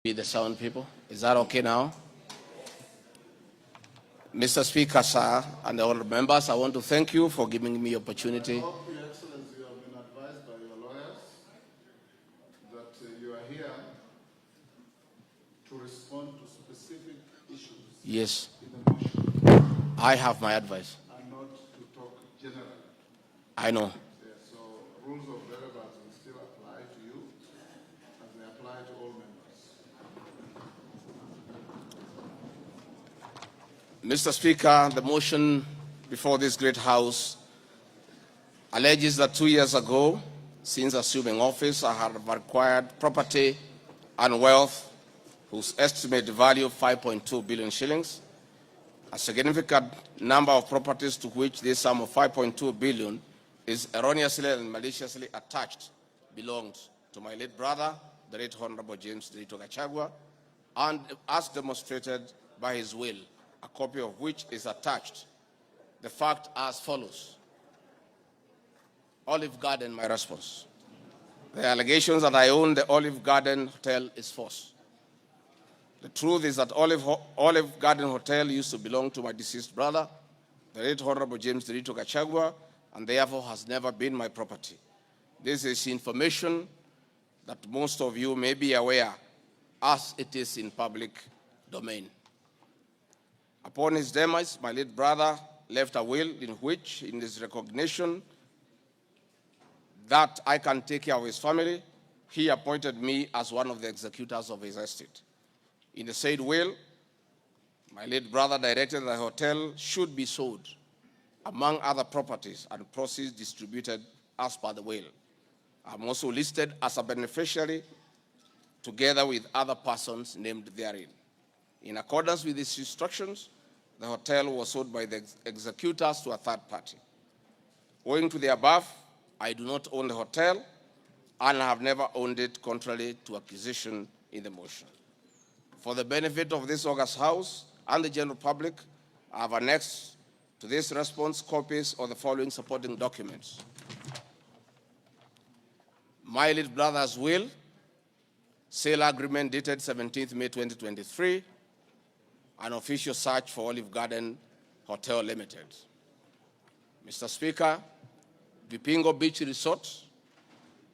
Be the sound people. Is that okay now? Mr. Speaker, sir, and all members, I want to thank you for giving me opportunity. I hope, Your Excellency, you have been advised by your lawyers that you are here to respond to specific issues Yes, in the motion I have my advice. and not to talk generally. I know. So rules of relevance will still apply to you as they apply to all members. Mr. Speaker, the motion before this great House alleges that 2 years ago, since assuming office, I have acquired property and wealth whose estimated value of 5.2 billion shillings. A significant number of properties to which this sum of 5.2 billion is erroneously and maliciously attached belongs to my late brother, the late Honorable James Gachagua, and as demonstrated by his will, a copy of which is attached. The fact as follows. Olive Garden, my response. The allegations that I own the Olive Garden Hotel is false. The truth is that Olive Garden Hotel used to belong to my deceased brother, the late Honorable James Gachagua, and therefore has never been my property. This is information that most of you may be aware, as it is in public domain. Upon his demise, my late brother left a will in which, in his recognition that I can take care of his family, he appointed me as one of the executors of his estate. In the said will, my late brother directed that the hotel should be sold, among other properties, and proceeds distributed as per the will. I'm also listed as a beneficiary together with other persons named therein. In accordance with these instructions, the hotel was sold by the executors to a third party. Owing to the above, I do not own the hotel and have never owned it contrary to accusation in the motion. For the benefit of this august House and the general public, I have annexed to this response copies of the following supporting documents. My late brother's will, sale agreement dated 17th May 2023, an official search for Olive Garden Hotel Limited. Mr. Speaker, Vipingo Beach Resort,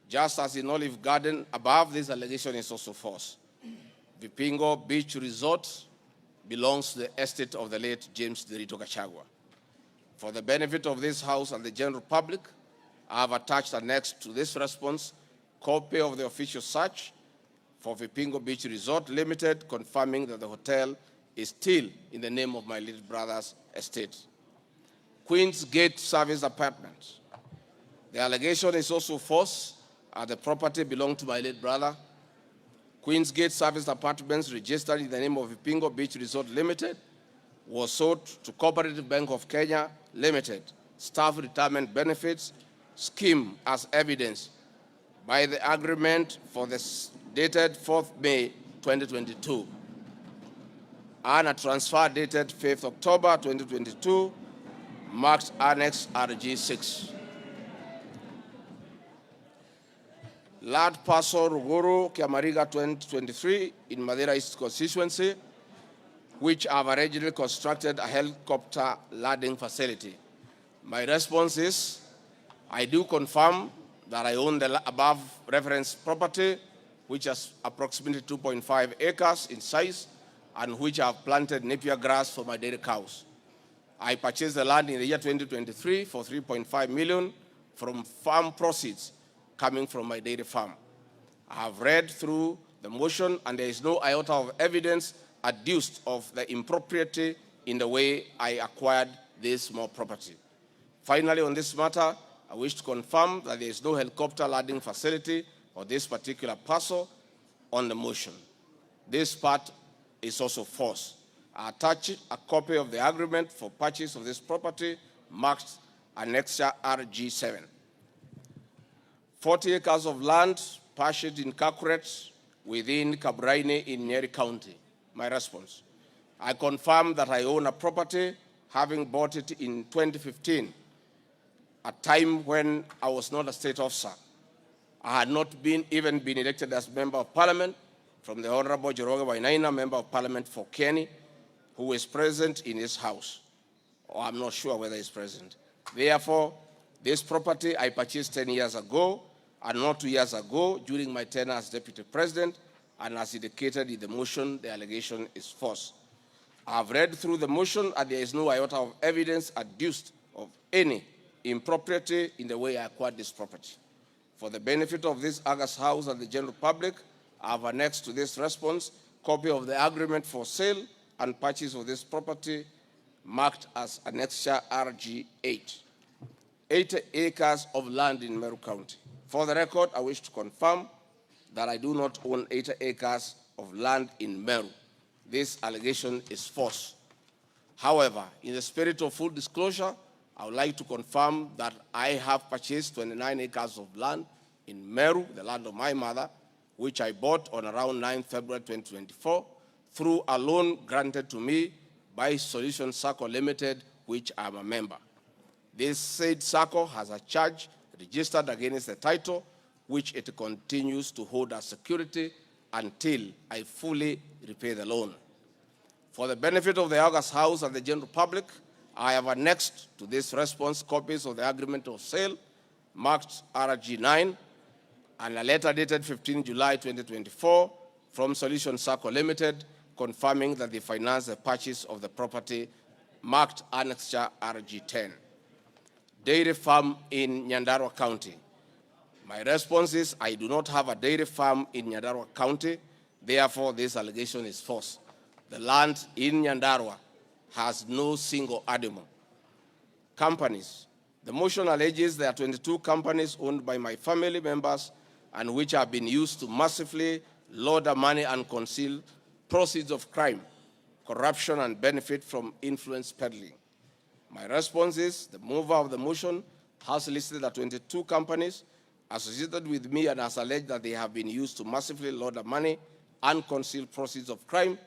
just as in Olive Garden above, this allegation is also false. Vipingo Beach Resort belongs to the estate of the late James Gachagua. For the benefit of this House and the general public, I have attached annexed to this response copy of the official search for Vipingo Beach Resort Limited, confirming that the hotel is still in the name of my little brother's estate. Queen's Gate Service Apartments. The allegation is also false, as the property belonged to my late brother. Queen's Gate Service Apartments, registered in the name of Vipingo Beach Resort Limited, was sold to Cooperative Bank of Kenya Limited, Staff Retirement Benefits Scheme, as evidenced by the agreement for the dated 4th May 2022, and a transfer dated 5th October 2022, marked Annex RG6. Lad Paso Ruguru, Kiamariga 2023 in Madeira East constituency, which have originally constructed a helicopter landing facility. My response is, I do confirm that I own the above referenced property, which is approximately 2.5 acres in size, and which I have planted napier grass for my dairy cows. I purchased the land in the year 2023 for 3.5 million from farm proceeds coming from my dairy farm. I have read through the motion, and there is no iota of evidence adduced of the impropriety in the way I acquired this small property. Finally, on this matter, I wish to confirm that there is no helicopter landing facility or this particular parcel on the motion. This part is also false. I attach a copy of the agreement for purchase of this property, marked Annexure RG7. 40 acres of land purchased in Kakuret within Kabraine in Nyeri County. My response. I confirm that I own a property, having bought it in 2015, a time when I was not a state officer. I had not even been elected as member of parliament from the Honorable Joroge Wainaina, Member of Parliament for Kenny, who is present in his house. Or I'm not sure whether he's present. Therefore, this property I purchased 10 years ago, and not 2 years ago, during my tenure as Deputy President, and as indicated in the motion, the allegation is false. I've read through the motion, and there is no iota of evidence adduced of any impropriety in the way I acquired this property. For the benefit of this August House and the general public, I have annexed to this response copy of the agreement for sale and purchase of this property marked as Annexure RG8, 80 acres of land in Meru County. For the record, I wish to confirm that I do not own 80 acres of land in Meru. This allegation is false. However, in the spirit of full disclosure, I would like to confirm that I have purchased 29 acres of land in Meru, the land of my mother, which I bought on around 9 February 2024 through a loan granted to me by Solution Circle Limited, which I am a member. This said circle has a charge registered against the title, which it continues to hold as security until I fully repay the loan. For the benefit of the August House and the general public, I have annexed to this response copies of the agreement of sale marked RG9 and a letter dated 15 July 2024 from Solution Circle Limited confirming that they financed the purchase of the property marked Annexure RG10. Dairy farm in Nyandarua County. My response is I do not have a dairy farm in Nyandarua County, therefore this allegation is false. The land in Nyandarua has no single animal. Companies. The motion alleges there are 22 companies owned by my family members and which have been used to massively launder money and conceal proceeds of crime, corruption, and benefit from influence peddling. My response is the mover of the motion has listed the 22 companies associated with me and has alleged that they have been used to massively launder money and conceal proceeds of crime,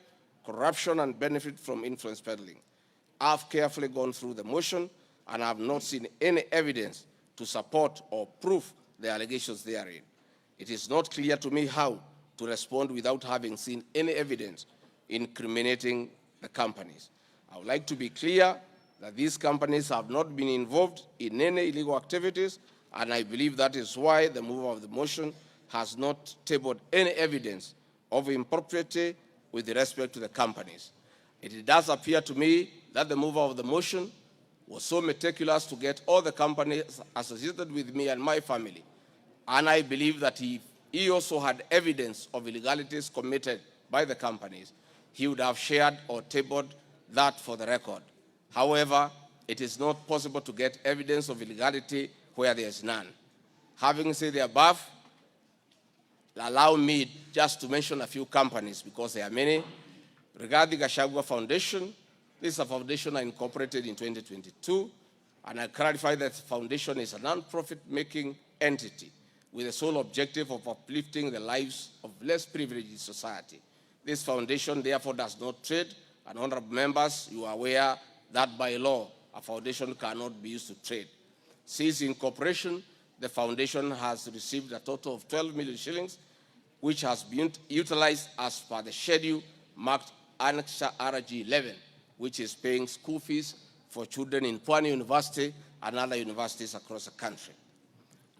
corruption, and benefit from influence peddling. I've carefully gone through the motion and have not seen any evidence to support or prove the allegations therein. It is not clear to me how to respond without having seen any evidence incriminating the companies. I would like to be clear that these companies have not been involved in any illegal activities, and I believe that is why the mover of the motion has not tabled any evidence of impropriety with respect to the companies. It does appear to me that the mover of the motion was so meticulous to get all the companies associated with me and my family, and I believe that he also had evidence of illegalities committed by the companies, he would have shared or tabled that for the record. However, it is not possible to get evidence of illegality where there is none. Having said the above, allow me just to mention a few companies because there are many. Regarding Gachagua Foundation, this is a foundation I incorporated in 2022, and I clarify that the foundation is a non-profit making entity with the sole objective of uplifting the lives of less privileged in society. This foundation therefore does not trade, and honorable members, you are aware that by law, a foundation cannot be used to trade. Since incorporation, the foundation has received a total of 12 million shillings, which has been utilized as per the schedule marked Annexure RG11, which is paying school fees for children in Pwani University and other universities across the country.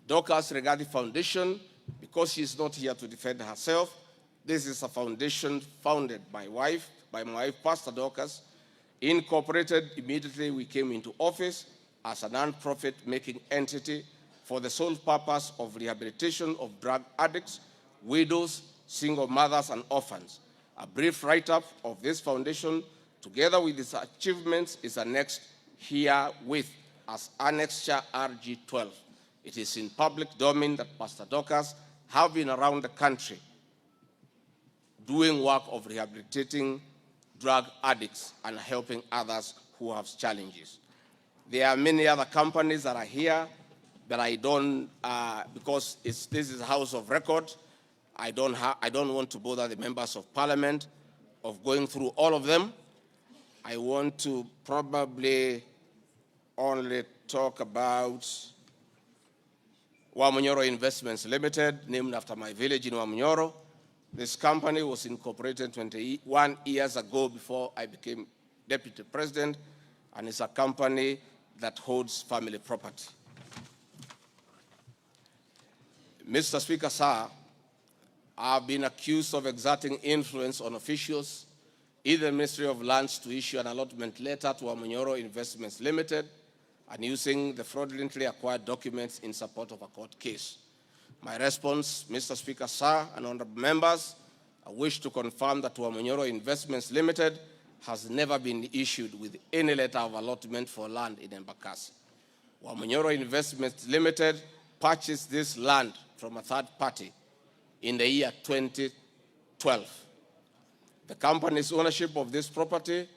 Dorcas regarding foundation, because she is not here to defend herself, this is a foundation founded by my wife, Pastor Dorcas, incorporated immediately we came into office as a non-profit making entity for the sole purpose of rehabilitation of drug addicts, widows, single mothers, and orphans. A brief write-up of this foundation, together with its achievements, is annexed herewith as Annexure RG12. It is in public domain that Pastor Dorcas have been around the country doing work of rehabilitating drug addicts and helping others who have challenges. There are many other companies that are here, but I don't, because this is a house of record, I don't want to bother the members of parliament of going through all of them. I want to probably only talk about Wamunyoro Investments Limited, named after my village in Wamunyoro, This company was incorporated 21 years ago before I became deputy president, and it's a company that holds family property. Mr. Speaker, sir, I've been accused of exerting influence on officials in the Ministry of Lands to issue an allotment letter to Amunyoro Investments Limited and using the fraudulently acquired documents in support of a court case. My response, Mr. Speaker, sir, and honorable members, I wish to confirm that Amunyoro Investments Limited has never been issued with any letter of allotment for land in Embakasi. Amunyoro Investments Limited purchased this land from a third party in the year 2012. The company's ownership of this property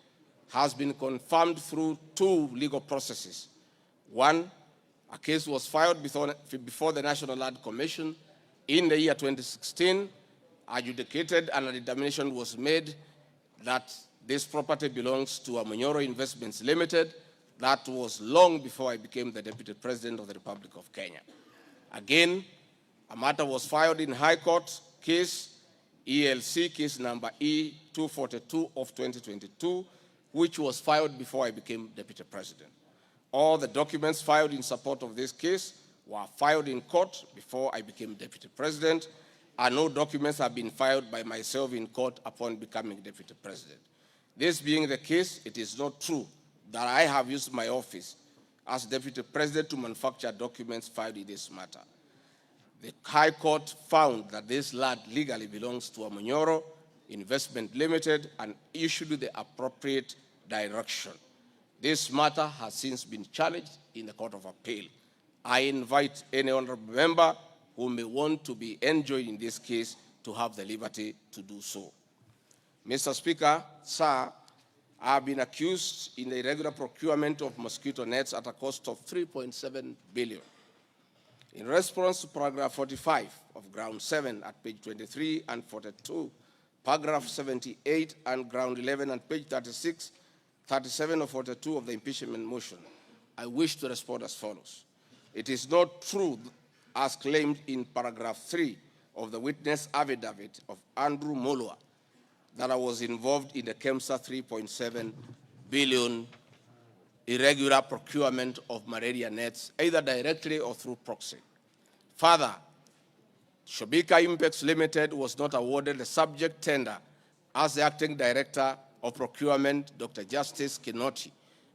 has been confirmed through two legal processes. One, a case was filed before the National Land Commission in the year 2016, adjudicated, and a determination was made that this property belongs to Amunyoro Investments Limited. That was long before I became the Deputy President of the Republic of Kenya. Again, a matter was filed in High Court, case ELC, case number E242 of 2022, which was filed before I became Deputy President. All the documents filed in support of this case were filed in court before I became Deputy President, and no documents have been filed by myself in court upon becoming Deputy President. This being the case, it is not true that I have used my office as Deputy President to manufacture documents filed in this matter. The High Court found that this land legally belongs to Amunyoro Investment Limited and issued the appropriate direction. This matter has since been challenged in the Court of Appeal. I invite any honorable member who may want to be enjoined in this case to have the liberty to do so. Mr. Speaker, sir, I have been accused in the irregular procurement of mosquito nets at a cost of 3.7 billion. In response to paragraph 45 of ground 7 at page 23 and 42, paragraph 78 and ground 11 and page 36, 37 or 42 of the impeachment motion, I wish to respond as follows. It is not true, as claimed in paragraph 3 of the witness affidavit of Andrew Mulwa, that I was involved in the KEMSA 3.7 billion irregular procurement of malaria nets, either directly or through proxy. Further, Shobika Impex Limited was not awarded the subject tender as the acting director of procurement, Dr. Justice Kinoti,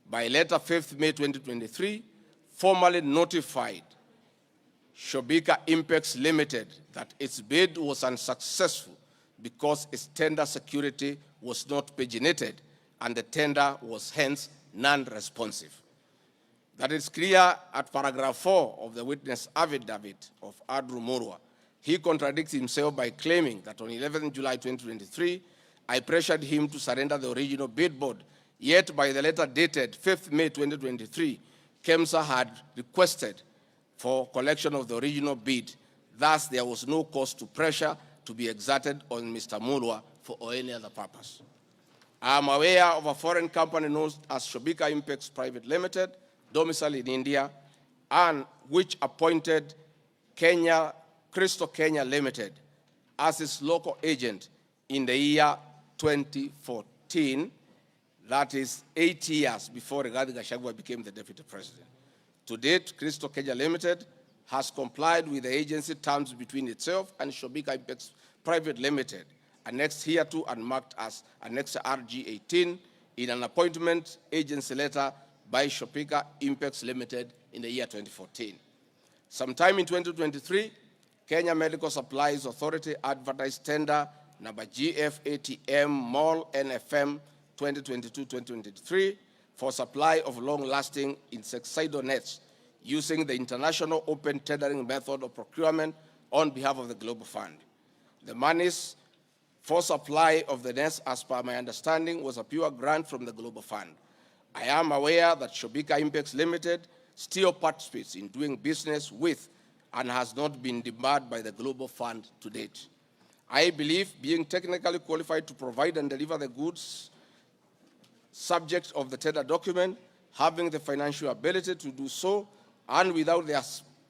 by letter 5th May 2023, formally notified Shobika Impex Limited that its bid was unsuccessful because its tender security was not paginated and the tender was hence non-responsive. That is clear at paragraph 4 of the witness affidavit of Andrew Mulwa. He contradicts himself by claiming that on 11 July 2023, I pressured him to surrender the original bid board, yet by the letter dated 5th May 2023, KEMSA had requested for collection of the original bid. Thus, there was no cause to pressure to be exerted on Mr. Mulwa for any other purpose. I am aware of a foreign company known as Shobika Impex Private Limited, domiciled in India, and which appointed Crystal Kenya Limited as its local agent in the year 2014, that is 8 years before Gachagua became the deputy president. To date, Crystal Kenya Limited has complied with the agency terms between itself and Shobika Impex Private Limited, annexed hereto and marked as Annex RG18 in an appointment agency letter by Shobika Impex Limited in the year 2014. Sometime in 2023, Kenya Medical Supplies Authority advertised tender number GFATM MOL NFM 2022-2023 for supply of long-lasting insecticidal nets using the international open tendering method of procurement on behalf of the Global Fund. The monies for supply of the nets, as per my understanding, was a pure grant from the Global Fund. I am aware that Shobika Impex Limited still participates in doing business with and has not been debarred by the Global Fund to date. I believe being technically qualified to provide and deliver the goods subject of the tender document, having the financial ability to do so, and without their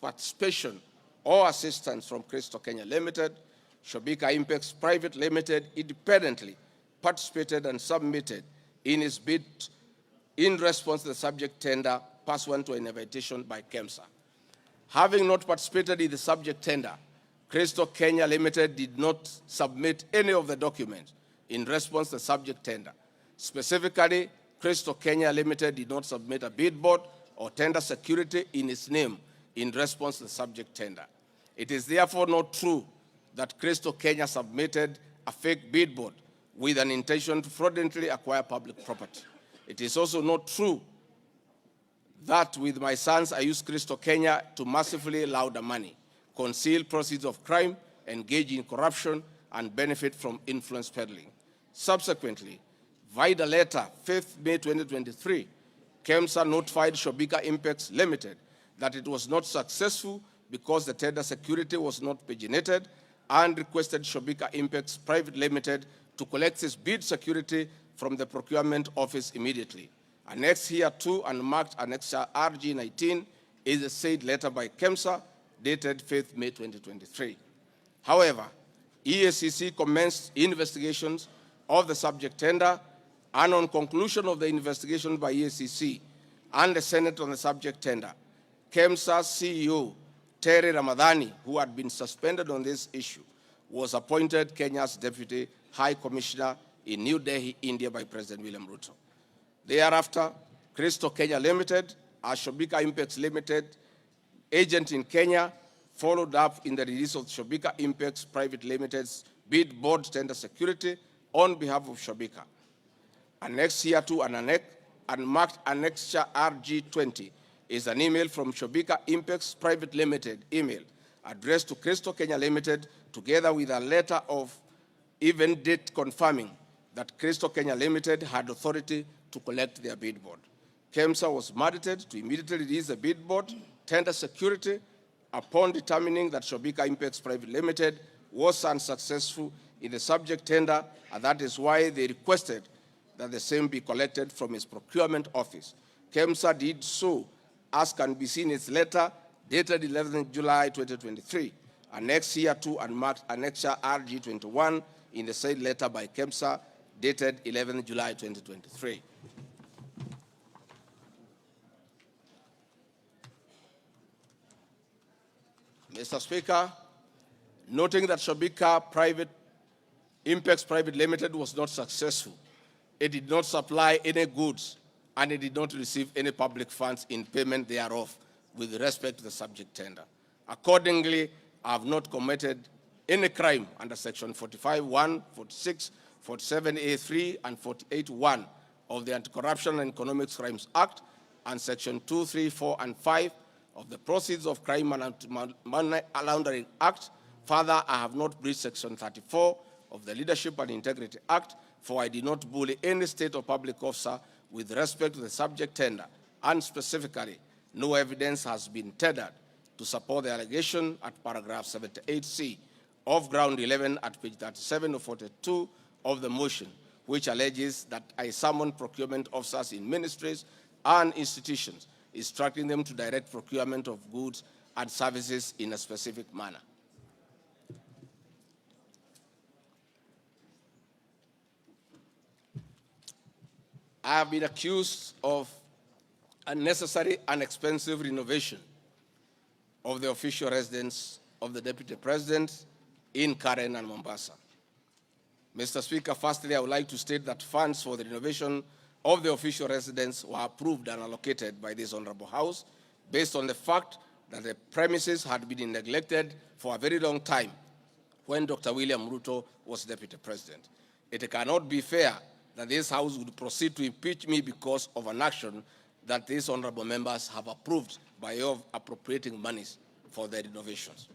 participation or assistance from Crystal Kenya Limited, Shobika Impex Private Limited independently participated and submitted in its bid in response to the subject tender pursuant to an invitation by KEMSA. Having not participated in the subject tender, Crystal Kenya Limited did not submit any of the documents in response to the subject tender. Specifically, Crystal Kenya Limited did not submit a bid board or tender security in its name in response to the subject tender. It is therefore not true that Crystal Kenya submitted a fake bid board with an intention to fraudulently acquire public property. It is also not true that with my sons I used Crystal Kenya to massively launder money, conceal proceeds of crime, engage in corruption, and benefit from influence peddling. Subsequently, via the letter 5th May 2023, KEMSA notified Shobika Impex Limited that it was not successful because the tender security was not paginated and requested Shobika Impex Private Limited to collect its bid security from the procurement office immediately. Annexed here to and marked Annexure RG19 is a said letter by KEMSA dated 5th May 2023. However, EACC commenced investigations of the subject tender, and on conclusion of the investigation by EACC and the Senate on the subject tender, KEMSA CEO Terry Ramadhani, who had been suspended on this issue, was appointed Kenya's Deputy High Commissioner in New Delhi, India by President William Ruto. Thereafter, Crystal Kenya Limited, a Shobika Impex Limited agent in Kenya, followed up in the release of Shobika Impex Private Limited's bid board tender security on behalf of Shobika. Annexed here to and marked Annexure RG20 is an email from Shobika Impex Private Limited email addressed to Crystal Kenya Limited, together with a letter of even date confirming that Crystal Kenya Limited had authority to collect their bid board. KEMSA was mandated to immediately release the bid board tender security upon determining that Shobika Impex Private Limited was unsuccessful in the subject tender, and that is why they requested that the same be collected from its procurement office. KEMSA did so, as can be seen in its letter dated 11 July 2023, annexed here to and marked Annexure RG21 in the said letter by KEMSA dated 11 July 2023. Mr. Speaker, noting that Shobika Impex Private Limited was not successful, it did not supply any goods and it did not receive any public funds in payment thereof with respect to the subject tender. Accordingly, I have not committed any crime under Section 45(1), 46, 47(a)(3), and 48(1) of the Anti-Corruption and Economic Crimes Act, and Section 2, 3, 4, and 5 of the Proceeds of Crime and Money Laundering Act. Further, I have not breached Section 34 of the Leadership and Integrity Act, for I did not bully any state or public officer with respect to the subject tender, and specifically, no evidence has been tendered to support the allegation at paragraph 78C of ground 11 at page 37 or 42 of the motion, which alleges that I summoned procurement officers in ministries and institutions, instructing them to direct procurement of goods and services in a specific manner. I have been accused of unnecessary and expensive renovation of the official residence of the Deputy President in Karen and Mombasa. Mr. Speaker, firstly, I would like to state that funds for the renovation of the official residence were approved and allocated by this Honorable House based on the fact that the premises had been neglected for a very long time when Dr. William Ruto was Deputy President. It cannot be fair that this House would proceed to impeach me because of an action that these honorable members have approved by way of appropriating monies for the renovations.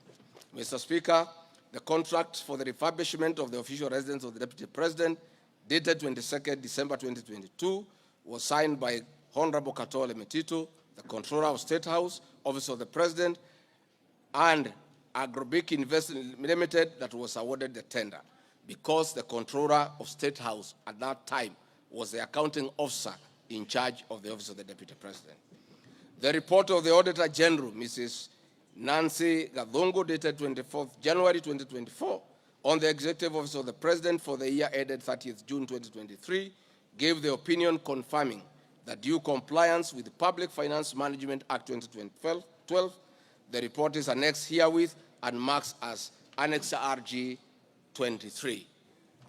Mr. Speaker, the contract for the refurbishment of the official residence of the Deputy President, dated 22nd December 2022, was signed by Honorable Katole Metito, the Controller of State House, Office of the President, and Agrobic Investment Limited that was awarded the tender, because the Controller of State House at that time was the accounting officer in charge of the Office of the Deputy President. The report of the Auditor General, Mrs. Nancy Gadongo, dated 24th January 2024, on the Executive Office of the President for the year ended 30th June 2023, gave the opinion confirming that due compliance with the Public Finance Management Act 2012, the report is annexed herewith and marks as Annex RG 23.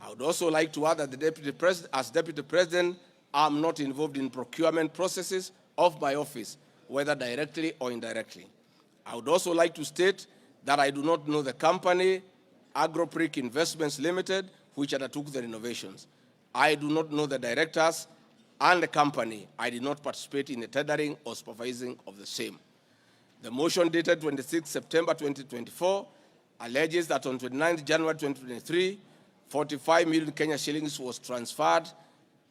I would also like to add that as Deputy President, I'm not involved in procurement processes of my office, whether directly or indirectly. I would also like to state that I do not know the company, AgroPric Investments Limited, which undertook the renovations. I do not know the directors and the company. I did not participate in the tendering or supervising of the same. The motion dated 26 September 2024 alleges that on 29 January 2023, 45 million Kenya shillings was transferred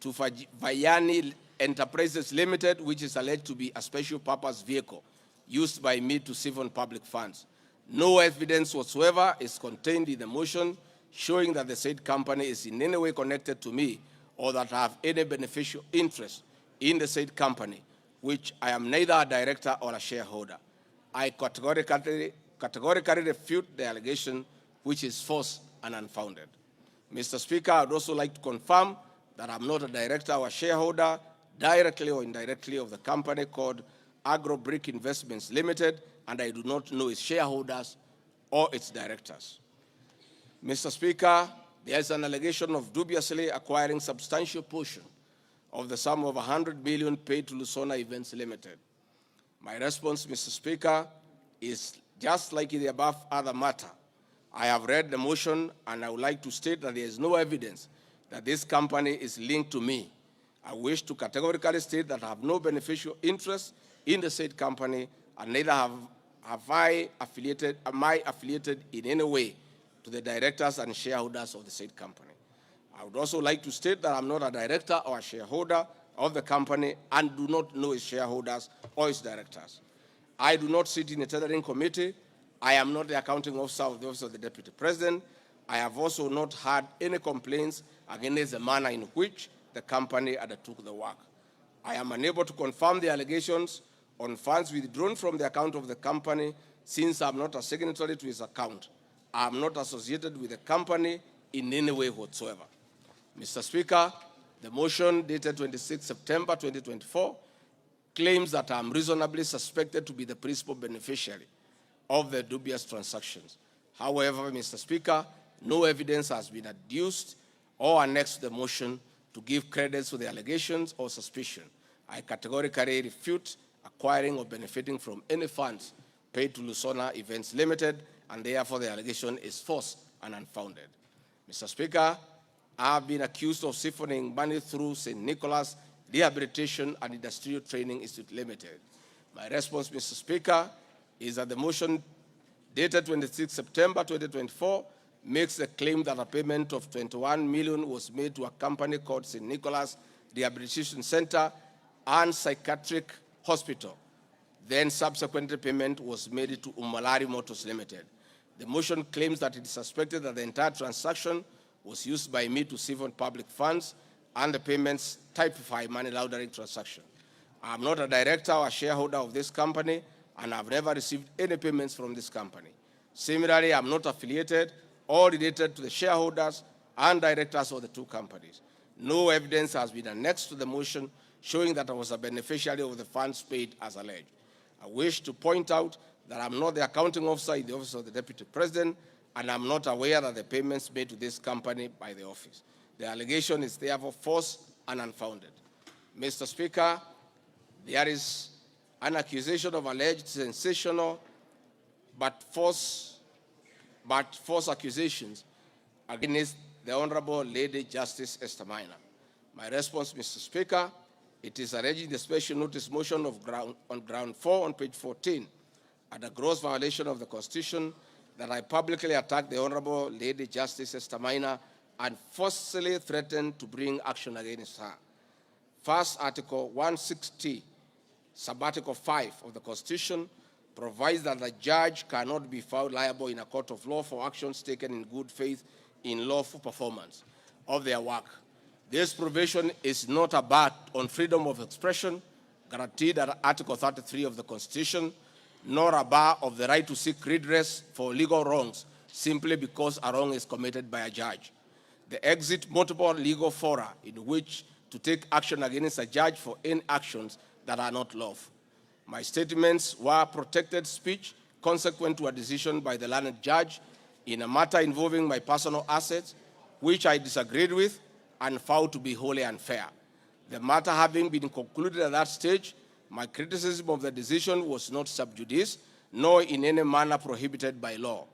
to Vayani Enterprises Limited, which is alleged to be a special purpose vehicle used by me to siphon public funds. No evidence whatsoever is contained in the motion showing that the said company is in any way connected to me or that I have any beneficial interest in the said company, which I am neither a director or a shareholder. I categorically refute the allegation, which is false and unfounded. Mr. Speaker, I would also like to confirm that I'm not a director or a shareholder, directly or indirectly, of the company called AgroPric Investments Limited, and I do not know its shareholders or its directors. Mr. Speaker, there is an allegation of dubiously acquiring substantial portion of the sum of 100 million paid to Lusona Events Limited. My response, Mr. Speaker, is just like in the above other matter. I have read the motion and I would like to state that there is no evidence that this company is linked to me. I wish to categorically state that I have no beneficial interest in the said company and neither am I affiliated in any way to the directors and shareholders of the said company. I would also like to state that I'm not a director or a shareholder of the company and do not know its shareholders or its directors. I do not sit in a tendering committee. I am not the accounting officer of the Office of the Deputy President. I have also not had any complaints against the manner in which the company undertook the work. I am unable to confirm the allegations on funds withdrawn from the account of the company since I am not a signatory to its account. I am not associated with the company in any way whatsoever. Mr. Speaker, the motion dated 26 September 2024 claims that I am reasonably suspected to be the principal beneficiary of the dubious transactions. However, Mr. Speaker, no evidence has been adduced or annexed to the motion to give credence to the allegations or suspicion. I categorically refute acquiring or benefiting from any funds paid to Lusona Events Limited, and therefore the allegation is false and unfounded. Mr. Speaker, I have been accused of siphoning money through St. Nicholas Rehabilitation and Industrial Training Institute Limited. My response, Mr. Speaker, is that the motion dated 26 September 2024 makes the claim that a payment of 21 million was made to a company called St. Nicholas Rehabilitation Center and Psychiatric Hospital. Then subsequently payment was made to Umalari Motors Limited. The motion claims that it is suspected that the entire transaction was used by me to siphon public funds and the payments typify money laundering transaction. I am not a director or a shareholder of this company and I've never received any payments from this company. Similarly, I am not affiliated or related to the shareholders and directors of the two companies. No evidence has been annexed to the motion showing that I was a beneficiary of the funds paid as alleged. I wish to point out that I'm not the accounting officer in the Office of the Deputy President, and I'm not aware that the payments made to this company by the office. The allegation is therefore false and unfounded. Mr. Speaker, there is an accusation of alleged sensational but false accusations against the Honorable Lady Justice Esther Maina. My response, Mr. Speaker, it is alleged in the special notice motion on ground 4 on page 14 at a gross violation of the Constitution that I publicly attacked the Honorable Lady Justice Esther Maina and forcefully threatened to bring action against her. First, Article 160, Subarticle 5 of the Constitution provides that the judge cannot be found liable in a court of law for actions taken in good faith in lawful performance of their work. This provision is not a bar on freedom of expression guaranteed at Article 33 of the Constitution, nor a bar of the right to seek redress for legal wrongs simply because a wrong is committed by a judge. They exit multiple legal fora in which to take action against a judge for any actions that are not lawful. My statements were protected speech consequent to a decision by the learned judge in a matter involving my personal assets, which I disagreed with and found to be wholly unfair. The matter having been concluded at that stage, my criticism of the decision was not sub judice, nor in any manner prohibited by law.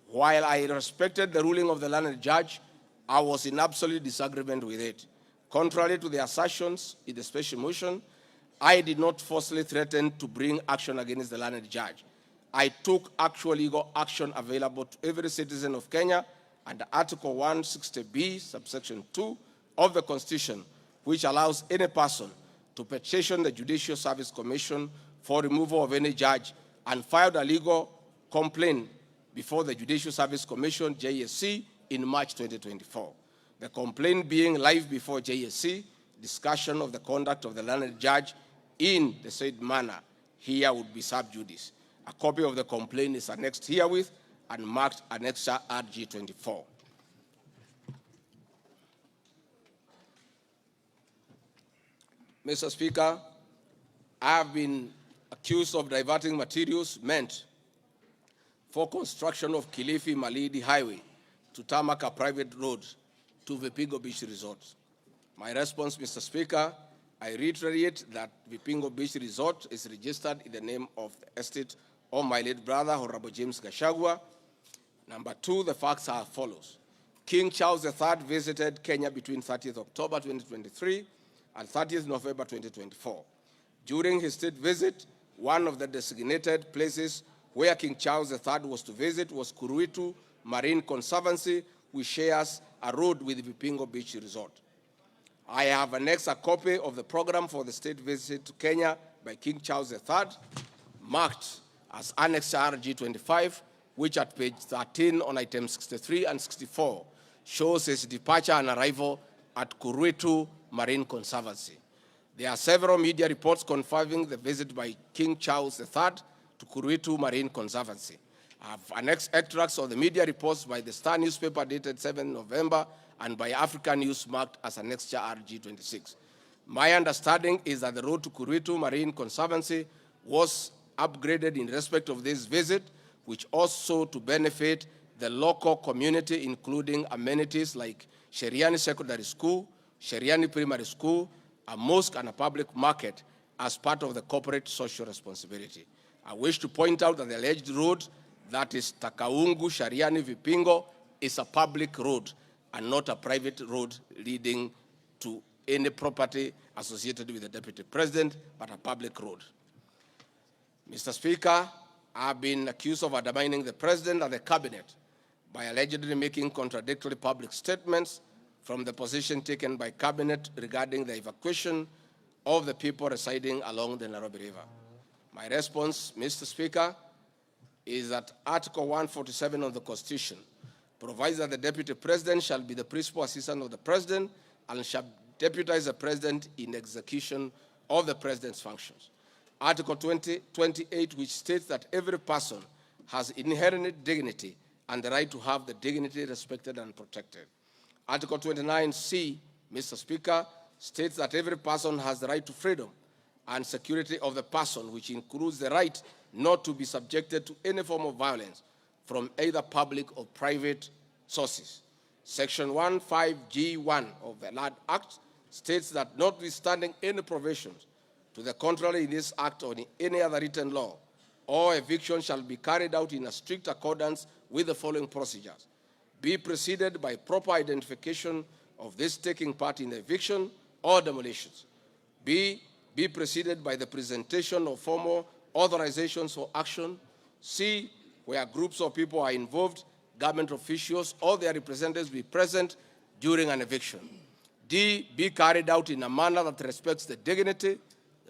While I respected the ruling of the learned judge, I was in absolute disagreement with it. Contrary to the assertions in the special motion, I did not falsely threaten to bring action against the learned judge. I took actual legal action available to every citizen of Kenya under Article 160B, subsection 2 of the Constitution, which allows any person to petition the Judicial Service Commission for removal of any judge and filed a legal complaint before the Judicial Service Commission, JSC, in March 2024. The complaint being live before JSC, discussion of the conduct of the learned judge in the said manner here would be sub judice. A copy of the complaint is annexed herewith and marked Annexure RG 24. Mr. Speaker, I have been accused of diverting materials meant for construction of Kilifi Malindi Highway to tarmac a private road to Vipingo Beach Resort. My response, Mr. Speaker, I reiterate that Vipingo Beach Resort is registered in the name of the estate of my late brother, Honorable James Gachagua. Number two, the facts are as follows. King Charles III visited Kenya between 30th October 2023 and 30th November 2024. During his state visit, one of the designated places where King Charles III was to visit was Kuruitu Marine Conservancy, which shares a road with Vipingo Beach Resort. I have annexed a copy of the program for the state visit to Kenya by King Charles III, marked as Annex RG 25, which at page 13 on items 63 and 64 shows his departure and arrival at Kuruitu Marine Conservancy. There are several media reports confirming the visit by King Charles III to Kuruitu Marine Conservancy. I have annexed extracts of the media reports by the Star newspaper dated 7 November and by African News marked as Annexure RG 26. My understanding is that the road to Kuruitu Marine Conservancy was upgraded in respect of this visit, which also to benefit the local community, including amenities like Sheriani Secondary School, Sheriani Primary School, a mosque, and a public market as part of the corporate social responsibility. I wish to point out that the alleged road, that is Takaungu Sheriani Vipingo, is a public road and not a private road leading to any property associated with the Deputy President, but a public road. Mr. Speaker, I have been accused of undermining the President and the Cabinet by allegedly making contradictory public statements from the position taken by Cabinet regarding the evacuation of the people residing along the Nairobi River. My response, Mr. Speaker, is that Article 147 of the Constitution provides that the Deputy President shall be the principal assistant of the President and shall deputize the President in execution of the President's functions. Article 28, which states that every person has inherent dignity and the right to have the dignity respected and protected. Article 29C, Mr. Speaker, states that every person has the right to freedom and security of the person, which includes the right not to be subjected to any form of violence from either public or private sources. Section 15G1 of the Land Act states that notwithstanding any provisions to the contrary in this act or in any other written law, all eviction shall be carried out in a strict accordance with the following procedures. Be preceded by proper identification of this taking part in the eviction or demolitions. B, be preceded by the presentation of formal authorizations for action. C, where groups of people are involved, government officials or their representatives be present during an eviction. D, be carried out in a manner that respects the dignity,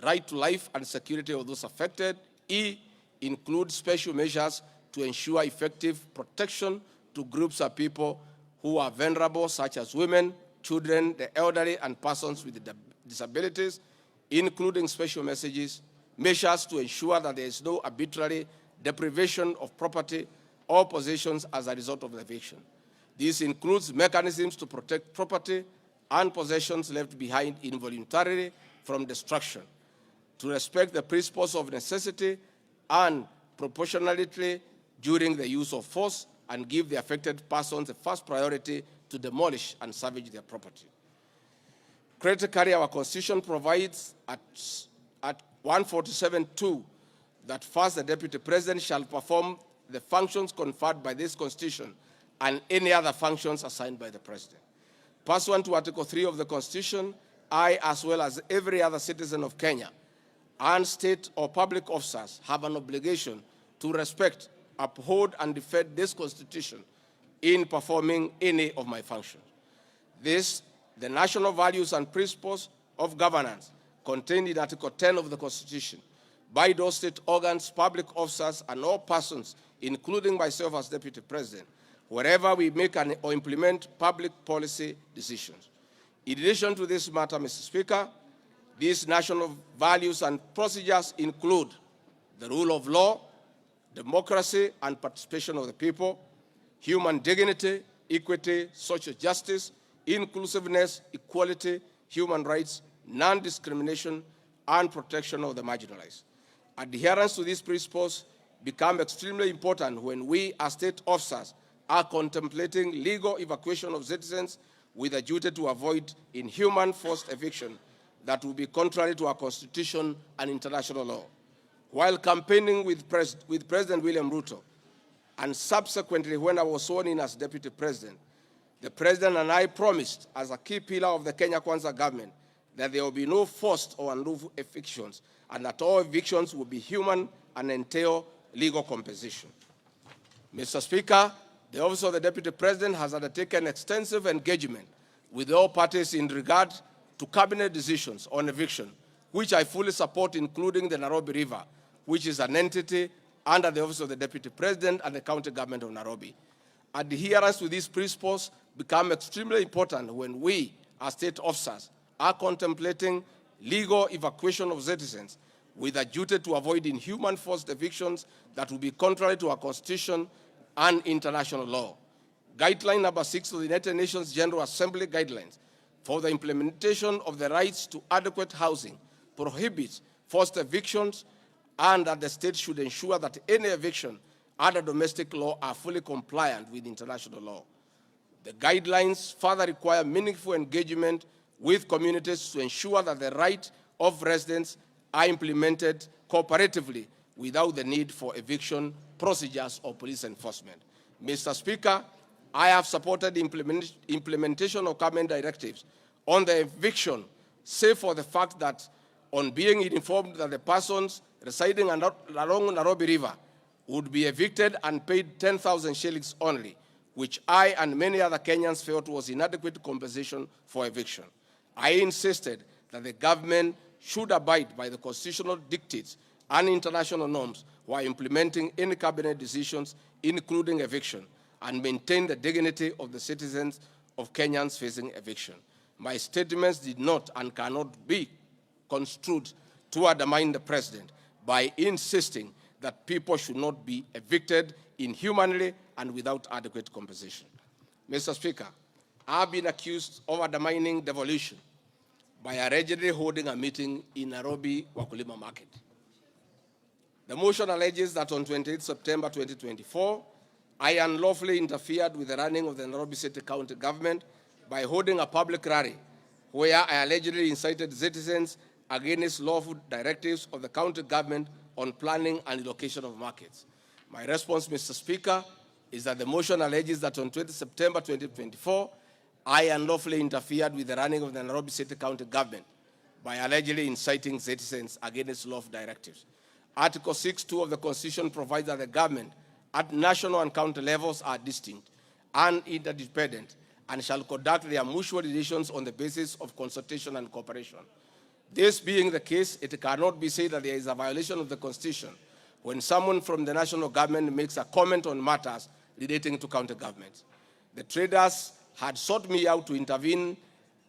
right to life and security of those affected. E, include special measures to ensure effective protection to groups of people who are vulnerable, such as women, children, the elderly, and persons with disabilities, including special measures to ensure that there is no arbitrary deprivation of property or possessions as a result of the eviction. This includes mechanisms to protect property and possessions left behind involuntarily from destruction, to respect the principles of necessity and proportionality during the use of force, and give the affected persons the first priority to demolish and salvage their property. Critically, our Constitution provides at 147(2) that first the Deputy President shall perform the functions conferred by this Constitution and any other functions assigned by the President. Pursuant to Article 3 of the Constitution, I, as well as every other citizen of Kenya, and state or public officers have an obligation to respect, uphold, and defend this Constitution in performing any of my functions. This, the national values and principles of governance contained in Article 10 of the Constitution, by those state organs, public officers, and all persons, including myself as Deputy President, wherever we make or implement public policy decisions. In addition to this matter, Mr. Speaker, these national values and procedures include the rule of law, democracy and participation of the people, human dignity, equity, social justice, inclusiveness, equality, human rights, non-discrimination, and protection of the marginalized. Adherence to these principles become extremely important when we, as state officers, are contemplating legal evacuation of citizens with a duty to avoid inhuman forced eviction that will be contrary to our Constitution and international law. While campaigning with President William Ruto, and subsequently when I was sworn in as Deputy President, the President and I promised, as a key pillar of the Kenya Kwanza government, that there will be no forced or unlawful evictions, and that all evictions will be human and entail legal compensation. Mr. Speaker, the Office of the Deputy President has undertaken extensive engagement with all parties in regard to cabinet decisions on eviction, which I fully support, including the Nairobi River, which is an entity under the Office of the Deputy President and the County Government of Nairobi. Adherence to these principles become extremely important when we, as state officers, are contemplating legal evacuation of citizens with a duty to avoid inhuman forced evictions that will be contrary to our Constitution and international law. Guideline number 6 of the United Nations General Assembly Guidelines for the implementation of the rights to adequate housing prohibits forced evictions, and that the state should ensure that any eviction under domestic law are fully compliant with international law. The guidelines further require meaningful engagement with communities to ensure that the rights of residents are implemented cooperatively without the need for eviction procedures or police enforcement. Mr. Speaker, I have supported the implementation of government directives on the eviction, save for the fact that on being informed that the persons residing along Nairobi River would be evicted and paid 10,000 shillings only, which I and many other Kenyans felt was inadequate compensation for eviction. I insisted that the government should abide by the constitutional dictates and international norms while implementing any cabinet decisions, including eviction, and maintain the dignity of the citizens of Kenyans facing eviction. My statements did not and cannot be construed to undermine the President by insisting that people should not be evicted inhumanly and without adequate compensation. Mr. Speaker, I have been accused of undermining devolution by allegedly holding a meeting in Nairobi Wakulima Market. The motion alleges that on 28 September 2024, I unlawfully interfered with the running of the Nairobi City County government by holding a public rally where I allegedly incited citizens against lawful directives of the county government on planning and allocation of markets. My response, Mr. Speaker, is that the motion alleges that on 20 September 2024, I unlawfully interfered with the running of the Nairobi City County government by allegedly inciting citizens against lawful directives. Article 6(2) of the Constitution provides that the government at national and county levels are distinct and interdependent and shall conduct their mutual relations on the basis of consultation and cooperation. This being the case, it cannot be said that there is a violation of the Constitution when someone from the national government makes a comment on matters relating to county governments. The traders had sought me out to intervene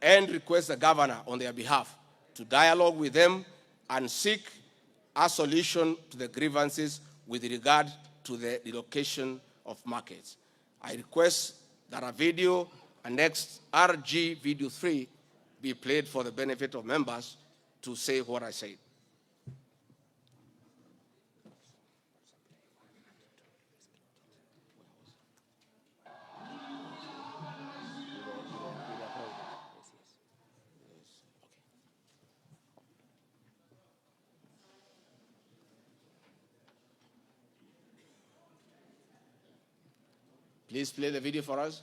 and request the governor on their behalf to dialogue with them and seek a solution to the grievances with regard to the relocation of markets. I request that a video, a next RG video 3, be played for the benefit of members to say what I said. Please play the video for us.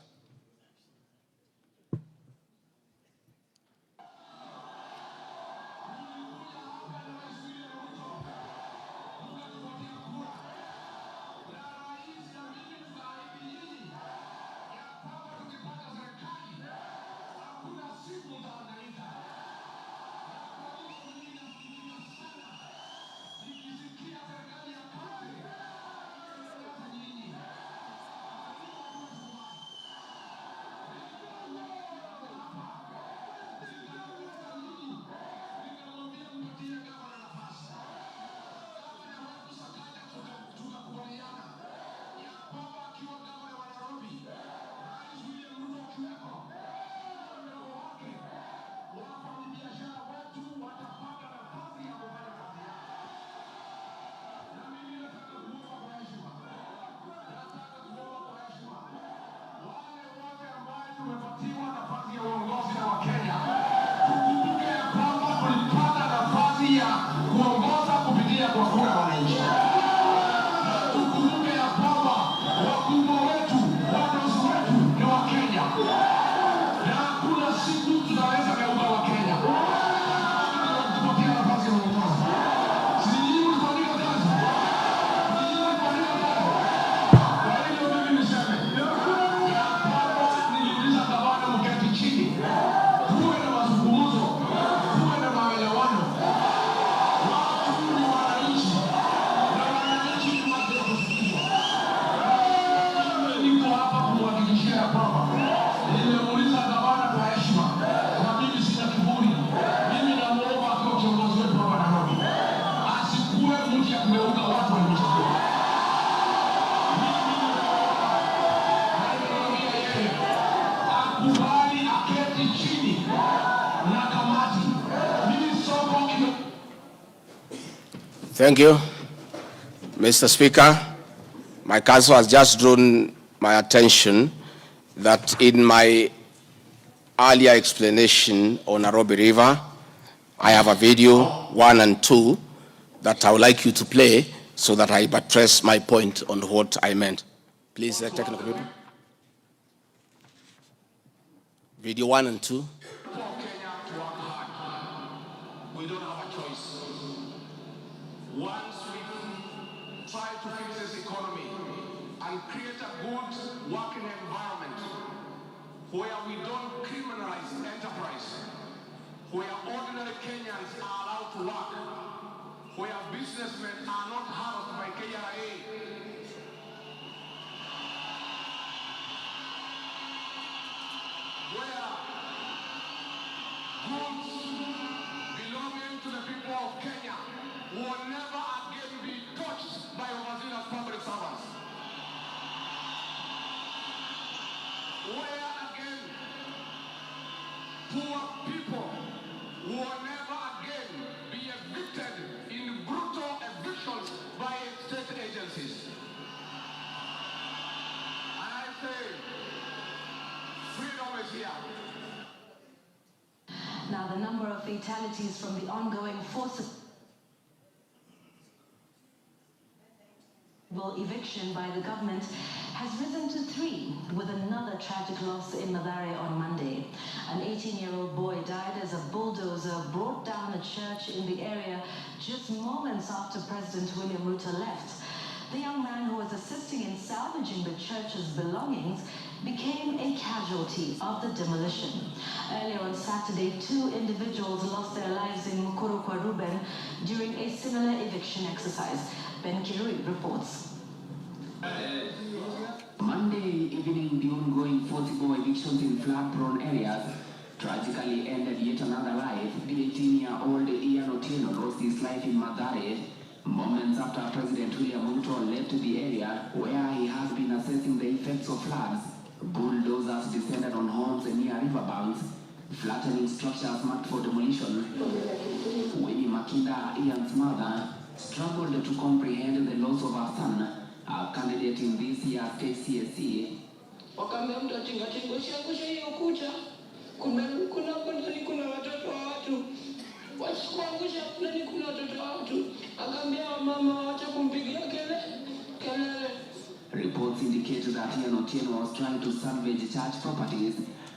Thank you, Mr. Speaker. My counsel has just drawn my attention that in my earlier explanation on Nairobi River, I have a video 1 and 2 that I would like you to play so that I buttress my point on what I meant. Please, technical people. Video 1 and 2. We don't have a choice. Once we try to fix this economy and create a good working environment where we don't criminalize enterprise, where ordinary Kenyans are allowed to work, where businessmen are not harassed by KRA, where goods belonging to the people of Kenya will never again be touched by overzealous public servants. Where again poor people will never again be evicted in brutal evictions by state agencies. And I say, freedom is here. Now, the number of fatalities from the ongoing forcible eviction by the government has risen to 3, with another tragic loss in Mathare on Monday. An 18-year-old boy died as a bulldozer brought down a church in the area just moments after President William Ruto left. The young man who was assisting in salvaging the church's belongings became a casualty of the demolition. Earlier on Saturday, 2 individuals lost their lives in Mukuru Kwa Ruben during a similar eviction exercise. Ben Kirui reports. Monday evening, the ongoing forcible evictions in flood-prone areas tragically ended yet another life. The 18-year-old Ian Otieno lost his life in Mathare Moments after President William Ruto left the area where he has been assessing the effects of floods, bulldozers descended on homes near riverbanks, flattening structures marked for demolition. Winnie Makinda, Ian's mother, struggled to comprehend the loss of her son, a candidate in this year's KCSE. Wakaambia mtu atingosha hiyo kucha, kuna ndani kuna watoto wa watu, wachikuangusha ndani kuna watoto wa watu, akaambia mama wacha kumpigia kelele. Reports indicate that Ian Otieno was trying to salvage church properties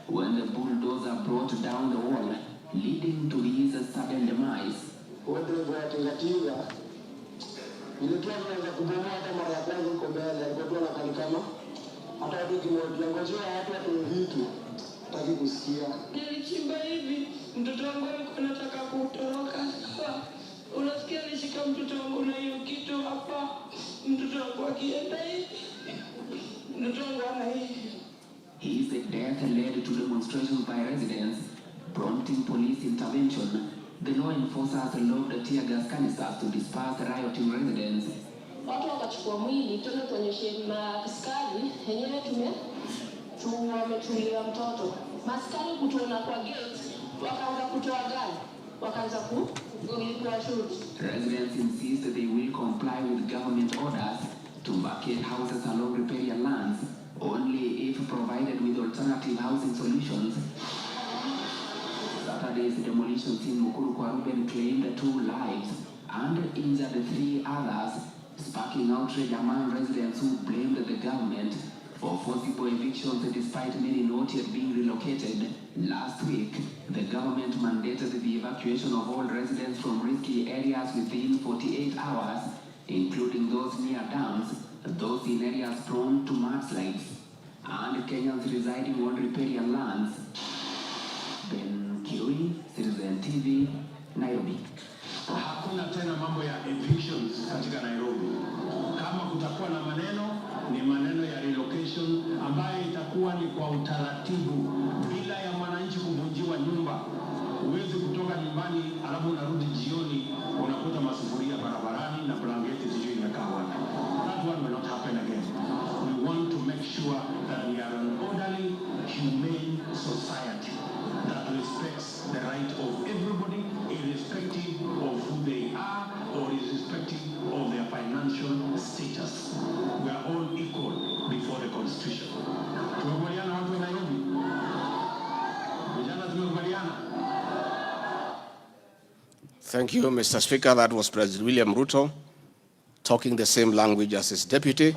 when the bulldozer brought down the wall, leading to his sudden demise. Wadereva watingatinga ilikuwa tunaanza kubomoa hata mara ya kwanza huko mbele, alikuwa na kama hata watu kimwangojea watu vitu taki kusikia. Nilichimba hivi, mtoto wangu alikuwa anataka kutoroka. Unasikia nishika mtoto wangu na hiyo kitu hapa, mtoto wangu akienda hivi, mtoto wangu ana hivi. His death led to demonstrations by residents, prompting police intervention. The law enforcers lobbed tear gas canisters to disperse the rioting residents. Watu wakachukua mwili tuende tuonyeshe maaskari yenyewe wametulia mtoto. Maaskari kutuona kwa gate wakaanza kutoa gari, wakaanza shoot. Residents insist they will comply with government orders to vacate houses along riparian lands only if provided with alternative housing solutions. Saturday's demolitions in Mukuru kwa Ruben claimed 2 lives and injured 3 others, sparking outrage among residents who blamed the government for forcible evictions despite many not yet being relocated. Last week, the government mandated the evacuation of all residents from risky areas within 48 hours, including those near dams, those in areas prone to mudslides, and Kenyans residing on riparian lands. Ben Kiui, Citizen TV, Nairobi. Hakuna tena mambo ya evictions katika Nairobi. Kama kutakuwa na maneno, ni maneno ya relocation ambayo itakuwa ni kwa utaratibu bila ya mwananchi kuvunjiwa nyumba. Uwezi kutoka nyumbani alafu unarudi jioni unakuta masufuria barabarani na blanketi sijui imekaa wapi. That one will not happen again. We want to make sure that we are an orderly, humane society that respects the right of everybody, irrespective of who they are or irrespective of their financial status. We are all equal before the Constitution. Tumekubaliana watu wa Nairobi? Vijana tumekubaliana? Thank you, Mr. Speaker. That was President William Ruto talking the same language as his deputy,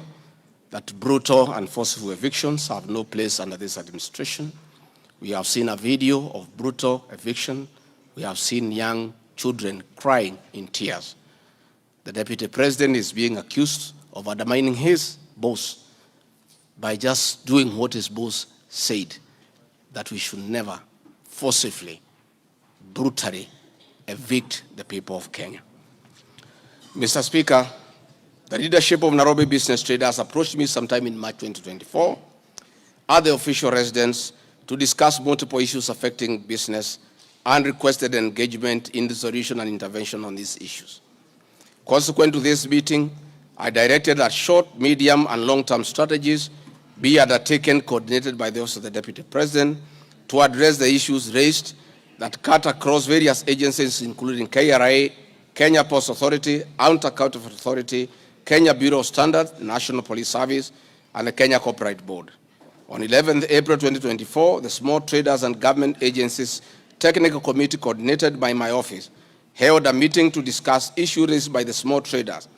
that brutal and forceful evictions have no place under this administration. We have seen a video of brutal eviction. We have seen young children crying in tears. The deputy president is being accused of undermining his boss by just doing what his boss said, that we should never forcibly, brutally evict the people of Kenya. Mr. Speaker, the leadership of Nairobi business traders approached me sometime in March 2024 at the official residence to discuss multiple issues affecting business and requested engagement in the solution and intervention on these issues. Consequent to this meeting, I directed that short, medium, and long-term strategies be undertaken, coordinated by the Office of the Deputy President, to address the issues raised that cut across various agencies, including KRA, Kenya Post Authority, Anti-Counterfeit Authority, Kenya Bureau of Standards, National Police Service, and the Kenya Copyright Board. On 11th April 2024, the Small Traders and Government Agencies Technical Committee, coordinated by my office, held a meeting to discuss issues raised by the small traders,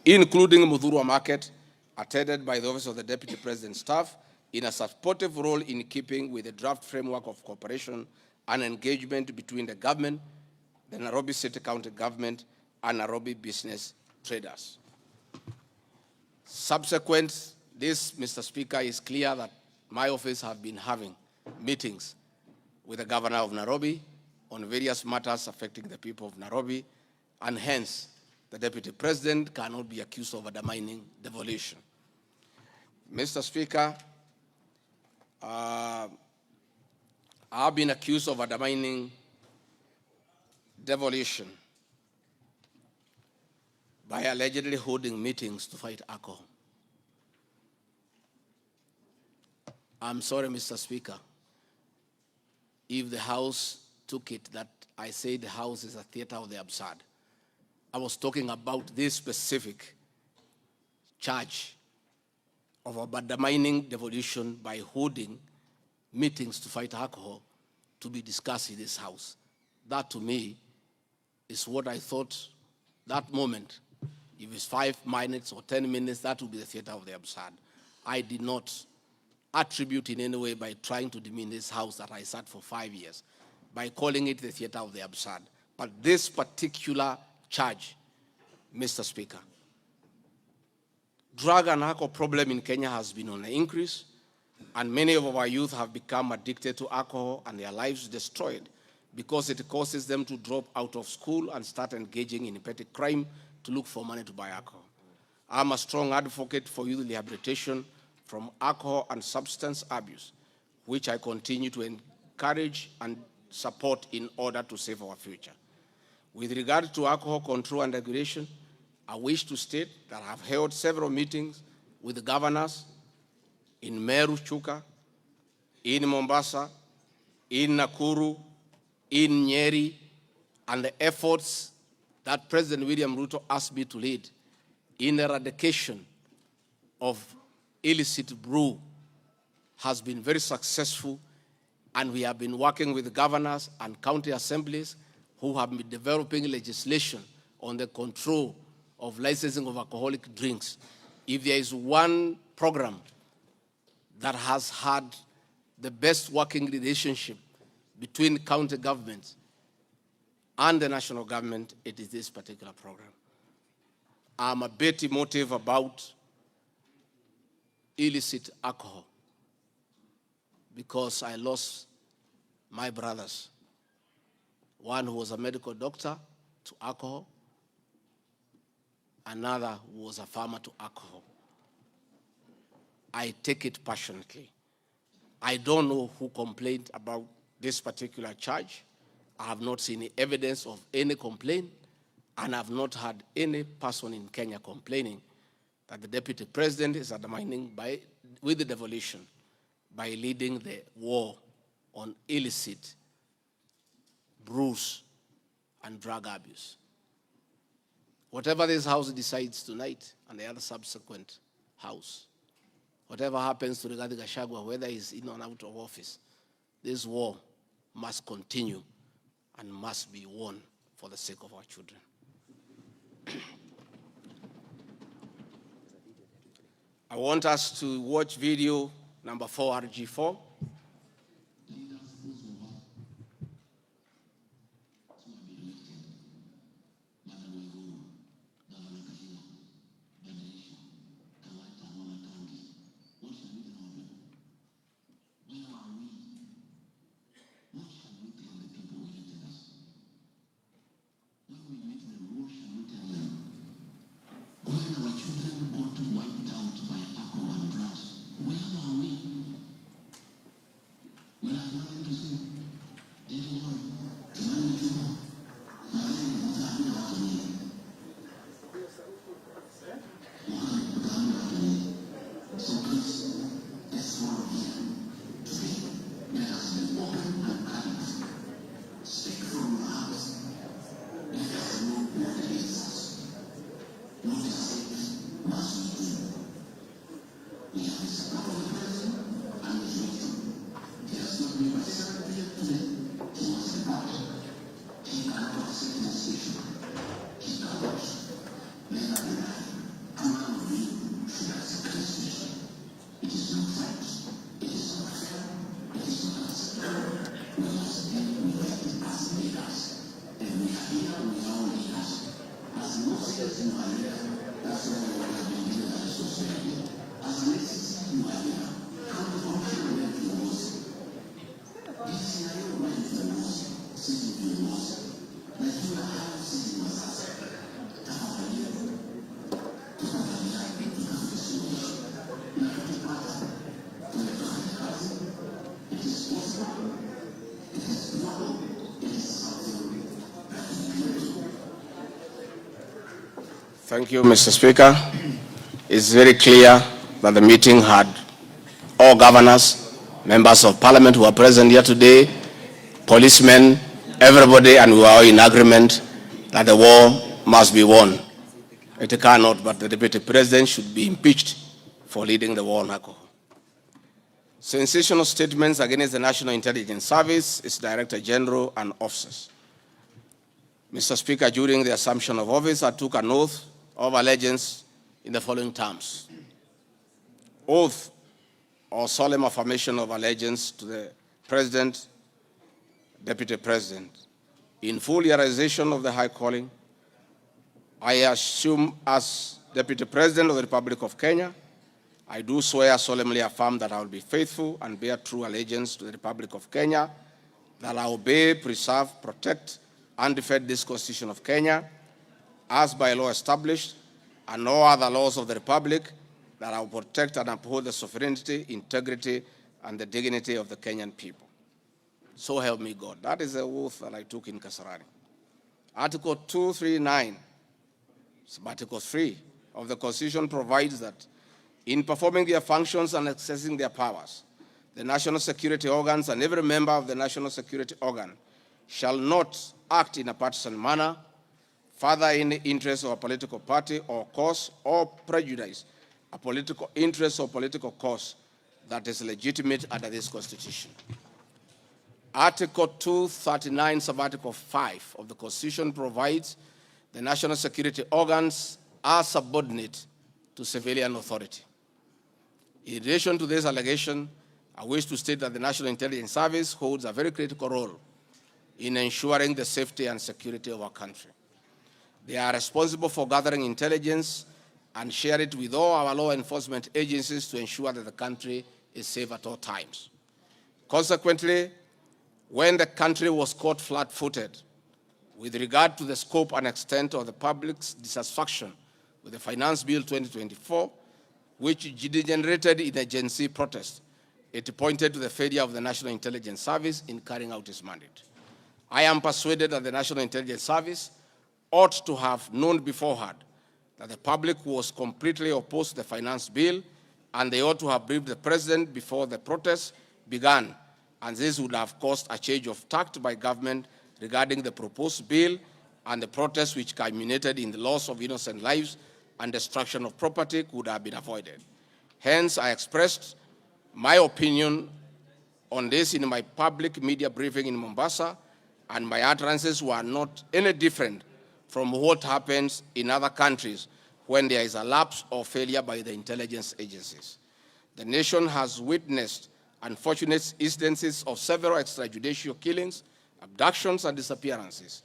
including Muthurwa Market, attended by the Office of the Deputy President staff, in a supportive role in keeping with the draft framework of cooperation and engagement between the government, the Nairobi City County government, and Nairobi business traders. Subsequent this, Mr. Speaker, is clear that my office have been having meetings with the governor of Nairobi on various matters affecting the people of Nairobi, and hence the Deputy President cannot be accused of undermining devolution. Mr. Speaker, I have been accused of undermining devolution by allegedly holding meetings to fight alcohol. I'm sorry, Mr. Speaker, if the House took it that I say the House is a theater of the absurd. I was talking about this specific charge of undermining devolution by holding meetings to fight alcohol to be discussed in this House. That, to me, is what I thought that moment. If it's 5 minutes or 10 minutes, that would be the theater of the absurd. I did not attribute in any way by trying to demean this House that I sat for 5 years, by calling it the theater of the absurd. But this particular charge, Mr. Speaker, drug and alcohol problem in Kenya has been on the increase, and many of our youth have become addicted to alcohol and their lives destroyed because it causes them to drop out of school and start engaging in petty crime to look for money to buy alcohol. I'm a strong advocate for youth rehabilitation from alcohol and substance abuse, which I continue to encourage and support in order to save our future. With regard to alcohol control and regulation, I wish to state that I have held several meetings with the governors in Meru, Chuka, in Mombasa, in Nakuru, in Nyeri, and the efforts that President William Ruto asked me to lead in eradication of illicit brew has been very successful, and we have been working with governors and county assemblies who have been developing legislation on the control of licensing of alcoholic drinks. If there is one program that has had the best working relationship between county governments and the national government, it is this particular program. I'm a bit emotive about illicit alcohol because I lost my brothers. One who was a medical doctor to alcohol, another who was a farmer to alcohol. I take it passionately. I don't know who complained about this particular charge. I have not seen evidence of any complaint, and I have not heard any person in Kenya complaining that the deputy president is undermining with the devolution by leading the war on illicit brews and drug abuse. Whatever this House decides tonight and the other subsequent House, whatever happens to Rigathi Gachagua, whether he's in or out of office, this war must continue and must be won for the sake of our children. I want us to watch video number 4, RG4. Thank you, Mr. Speaker. It's very clear that the meeting had all governors, members of parliament who are present here today, policemen, everybody, and we are all in agreement that the war must be won. It cannot, but the deputy president should be impeached for leading the war on alcohol. Sensational statements against the National Intelligence Service, its Director General, and officers. Mr. Speaker, during the assumption of office, I took an oath of allegiance in the following terms. Oath or solemn affirmation of allegiance to the President, Deputy President. In full realization of the high calling, I assume as Deputy President of the Republic of Kenya, I do swear solemnly affirm that I will be faithful and bear true allegiance to the Republic of Kenya, that I obey, preserve, protect, and defend this Constitution of Kenya, as by law established, and all other laws of the Republic, that I will protect and uphold the sovereignty, integrity, and the dignity of the Kenyan people. So help me God. That is the oath that I took in Kasarani. Article 239, Article 3 of the Constitution provides that in performing their functions and accessing their powers, the national security organs and every member of the national security organ shall not act in a partisan manner, further in the interest of a political party or cause, or prejudice a political interest or political cause that is legitimate under this Constitution. Article 239, sub-article 5 of the Constitution provides the national security organs are subordinate to civilian authority. In addition to this allegation, I wish to state that the National Intelligence Service holds a very critical role in ensuring the safety and security of our country. They are responsible for gathering intelligence and share it with all our law enforcement agencies to ensure that the country is safe at all times. Consequently, when the country was caught flat-footed with regard to the scope and extent of the public's dissatisfaction with the Finance Bill 2024, which degenerated in a Gen Z protest, it pointed to the failure of the National Intelligence Service in carrying out its mandate. I am persuaded that the National Intelligence Service ought to have known beforehand that the public was completely opposed to the finance bill, and they ought to have briefed the president before the protest began, and this would have caused a change of tact by government regarding the proposed bill, and the protest which culminated in the loss of innocent lives and destruction of property could have been avoided. Hence, I expressed my opinion on this in my public media briefing in Mombasa, and my utterances were not any different from what happens in other countries when there is a lapse or failure by the intelligence agencies. The nation has witnessed unfortunate instances of several extrajudicial killings, abductions, and disappearances.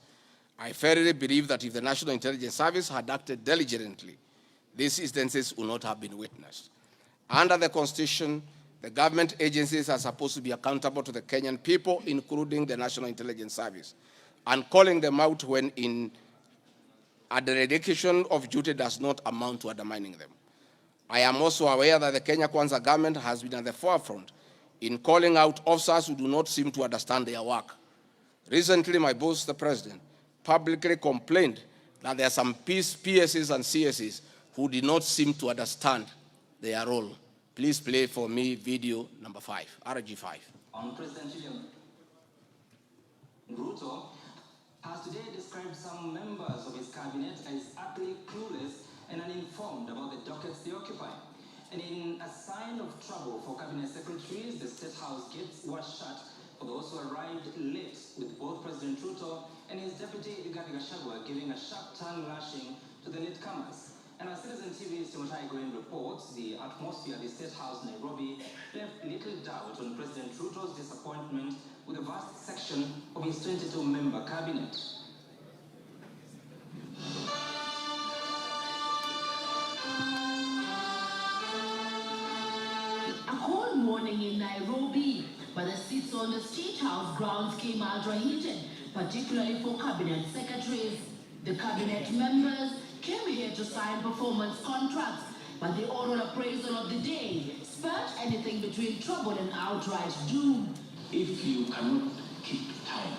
I firmly believe that if the National Intelligence Service had acted diligently, these instances would not have been witnessed. Under the Constitution, the government agencies are supposed to be accountable to the Kenyan people, including the National Intelligence Service, and calling them out when a dereliction of duty does not amount to undermining them. I am also aware that the Kenya Kwanza government has been at the forefront in calling out officers who do not seem to understand their work. Recently, my boss, the president, publicly complained that there are some PSs and CSs who did not seem to understand their role. Please play for me video number 5, RG5. On President William Ruto has today described some members of his cabinet as utterly clueless and uninformed about the dockets they occupy. And in a sign of trouble for cabinet secretaries, the State House gates were shut for those who arrived late, with both President Ruto and his deputy Gachagua giving a sharp tongue lashing to the latecomers. And as Citizen TV's Timothai Green reports, the atmosphere at the State House, Nairobi, left little doubt on President Ruto's disappointment with a vast section of his 22-member cabinet. A cold morning in Nairobi, but the seats on the State House grounds came ultra-heated, particularly for cabinet secretaries. The cabinet members came here to sign performance contracts, but the oral appraisal of the day spurred anything between trouble and outright doom. If you cannot keep time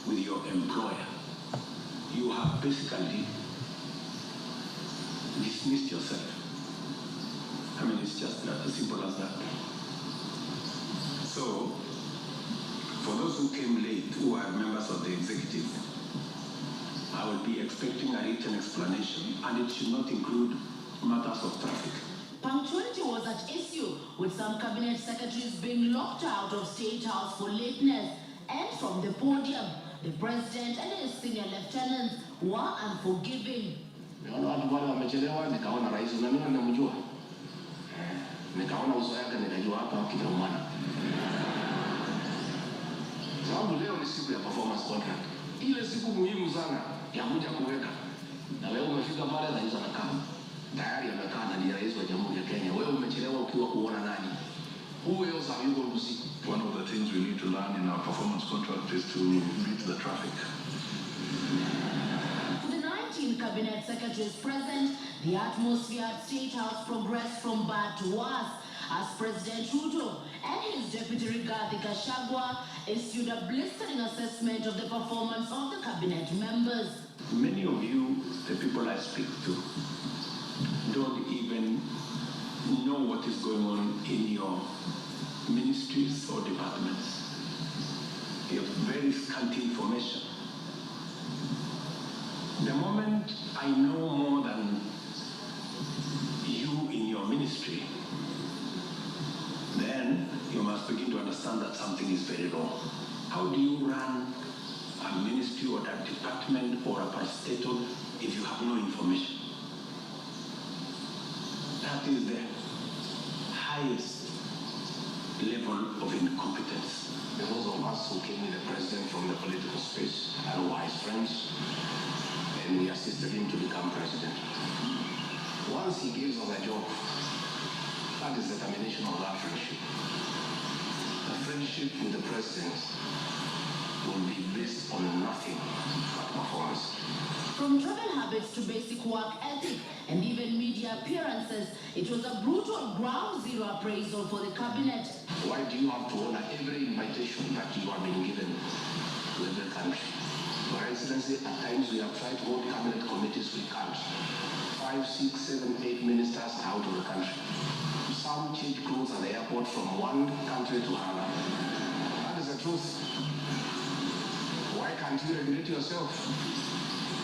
with your employer, you have basically dismissed yourself. I mean, it's just as simple as that. So, for those who came late, who are members of the executive, I will be expecting a written explanation, and it should not include matters of traffic. Punctuality was at issue, with some cabinet secretaries being locked out of State House for lateness. And from the podium, the president and his senior lieutenants were unforgiving. Nikaona rais na mimi namjua. Nikaona uso yake nikajua hapa kinaumana. Sababu leo ni siku ya performance contract. Ile siku muhimu sana ya kuja kuweka. Na wewe umefika pale na hizo anakaa. Tayari amekaa na ni rais wa Jamhuri ya Kenya. Wewe umechelewa ukiwa kuona nani? Who else are you going to see? One of the things we need to learn in our performance contract is to beat the traffic. For the 19 cabinet secretaries present, the atmosphere at State House progressed from bad to worse as President Ruto and his deputy Rigathi Gachagua issued a blistering assessment of the performance of the cabinet members. Many of you, the people I speak to, don't even know what is going on in your ministries or departments. You have very scanty information. The moment I know more than you in your ministry, then you must begin to understand that something is very wrong. How do you run a ministry or a department or a parastatal if you have no information? That is the highest level of incompetence. Those of us who came with the president from the political space and were his friends, and we assisted him to become president. Once he gives us a job, that is the termination of that friendship. The friendship with the president will be based on nothing but performance. From travel habits to basic work ethic and even media appearances, it was a brutal ground zero appraisal for the cabinet. Why do you have to honor every invitation that you have been given to every country? Your Excellency, at times we have tried to hold cabinet committees, we can't. 5, 6, 7, 8 ministers are out of the country. Some change clothes at the airport from one country to another. That is the truth. Why can't you regulate yourself?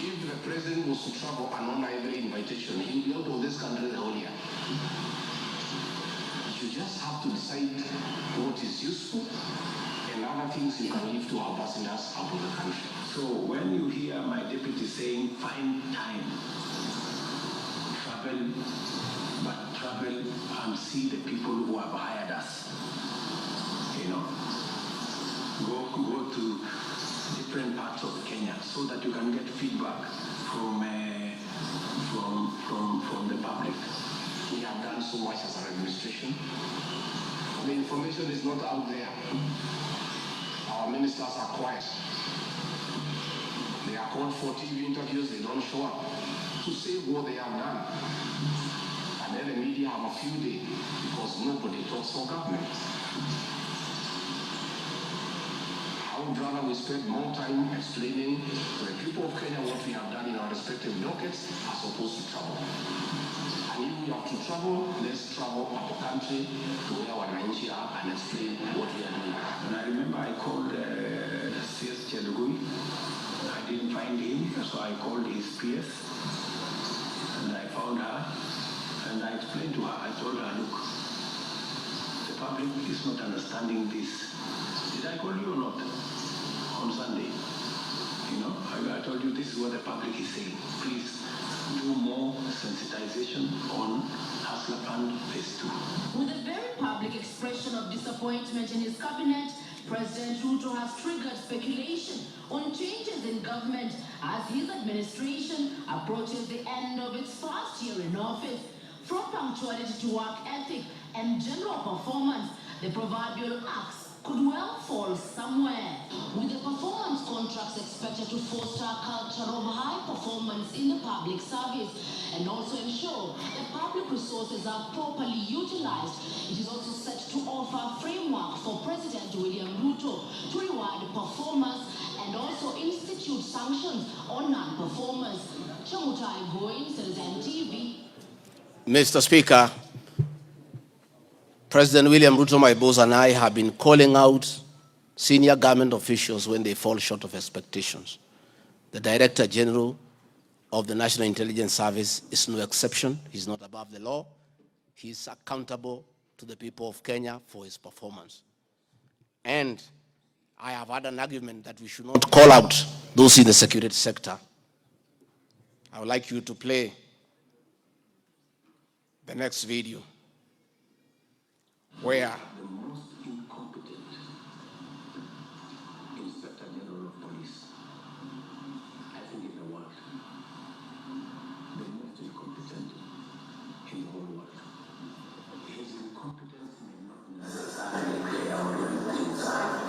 If the president was to travel and honor every invitation, he will be out of this country the whole year. You just have to decide what is useful and other things you can leave to our ambassadors out of the country. So when you hear my deputy saying, find time, travel and see the people who have hired us, you know, go to different parts of Kenya so that you can get feedback from the public. We have done so much as an administration. The information is not out there. Our ministers are quiet. They are called for TV interviews, they don't show up to say what they have done. And then the media have a few days because nobody talks for government. I would rather we spend more time explaining to the people of Kenya what we have done in our respective dockets as opposed to travel. And if we have to travel, let's travel out the country to where our Wananchi are and explain what we are doing. And I remember I called CS Chelugui. I didn't find him, so I called his PS. And I found her. And I explained to her, I told her, look, the public is not understanding this. Did I call you or not? On Sunday. You know, I told you this is what the public is saying. Please do more sensitization on Hustler Fund Phase 2. With a very public expression of disappointment in his cabinet, President Ruto has triggered speculation on changes in government as his administration approaches the end of its first year in office. From punctuality to work ethic and general performance, the proverbial axe could well fall somewhere. With the performance contracts expected to foster a culture of high performance in the public service and also ensure that public resources are properly utilized, it is also set to offer a framework for President William Ruto to reward performers and also institute sanctions on non-performers. Chamutai Goin, Citizen TV. Mr. Speaker, President William Ruto, my boss, and I have been calling out senior government officials when they fall short of expectations. The Director General of the National Intelligence Service is no exception. He's not above the law. He's accountable to the people of Kenya for his performance. And I have had an argument that we should not call out those in the security sector. I would like you to play the next video where the most incompetent Inspector General of Police, I think, in the world. The most incompetent in the whole world. His incompetence may not necessarily play out on the inside.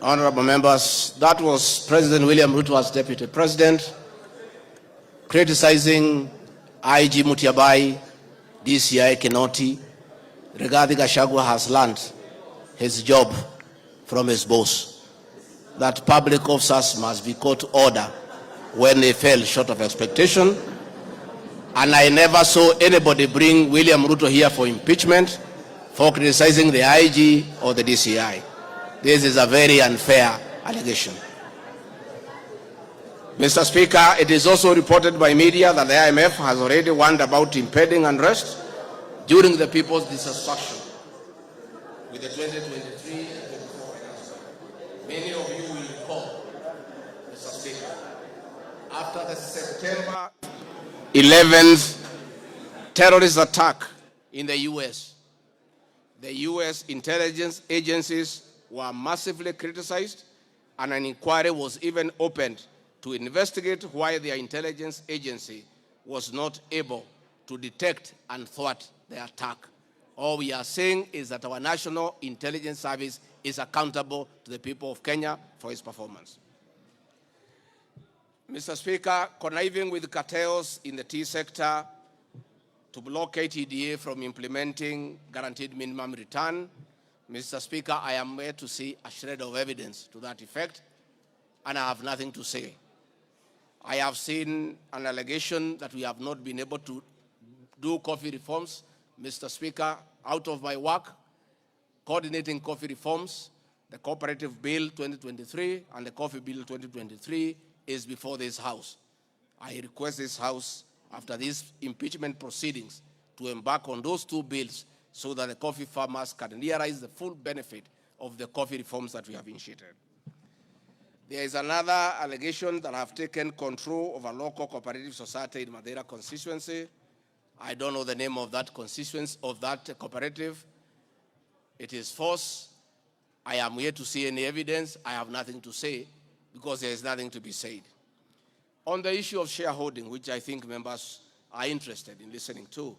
Honorable members, that was President William Ruto as Deputy President criticizing IG Mutiabai, DCI Kinoti. Rigathi Gachagua has learned his job from his boss, that public officers must be called to order when they fell short of expectation. And I never saw anybody bring William Ruto here for impeachment for criticizing the IG or the DCI. This is a very unfair allegation. Mr. Speaker, it is also reported by media that the IMF has already warned about impending unrest during the people's dissatisfaction with the 2023 and 2024 election. Many of you will recall, Mr. Speaker, after the September 11th terrorist attack in the U.S., the U.S. intelligence agencies were massively criticized, and an inquiry was even opened to investigate why their intelligence agency was not able to detect and thwart the attack. All we are saying is that our National Intelligence Service is accountable to the people of Kenya for its performance. Mr. Speaker, conniving with cartels in the tea sector to block KTDA from implementing guaranteed minimum return, Mr. Speaker, I am here to see a shred of evidence to that effect, and I have nothing to say. I have seen an allegation that we have not been able to do coffee reforms. Mr. Speaker, out of my work, coordinating coffee reforms, the Cooperative Bill 2023 and the Coffee Bill 2023 is before this House. I request this House, after these impeachment proceedings, to embark on those two bills so that the coffee farmers can realize the full benefit of the coffee reforms that we have initiated. There is another allegation that I have taken control of a local cooperative society in Madeira constituency. I don't know the name of that constituency, of that cooperative. It is false. I am here to see any evidence. I have nothing to say because there is nothing to be said. On the issue of shareholding, which I think members are interested in listening to,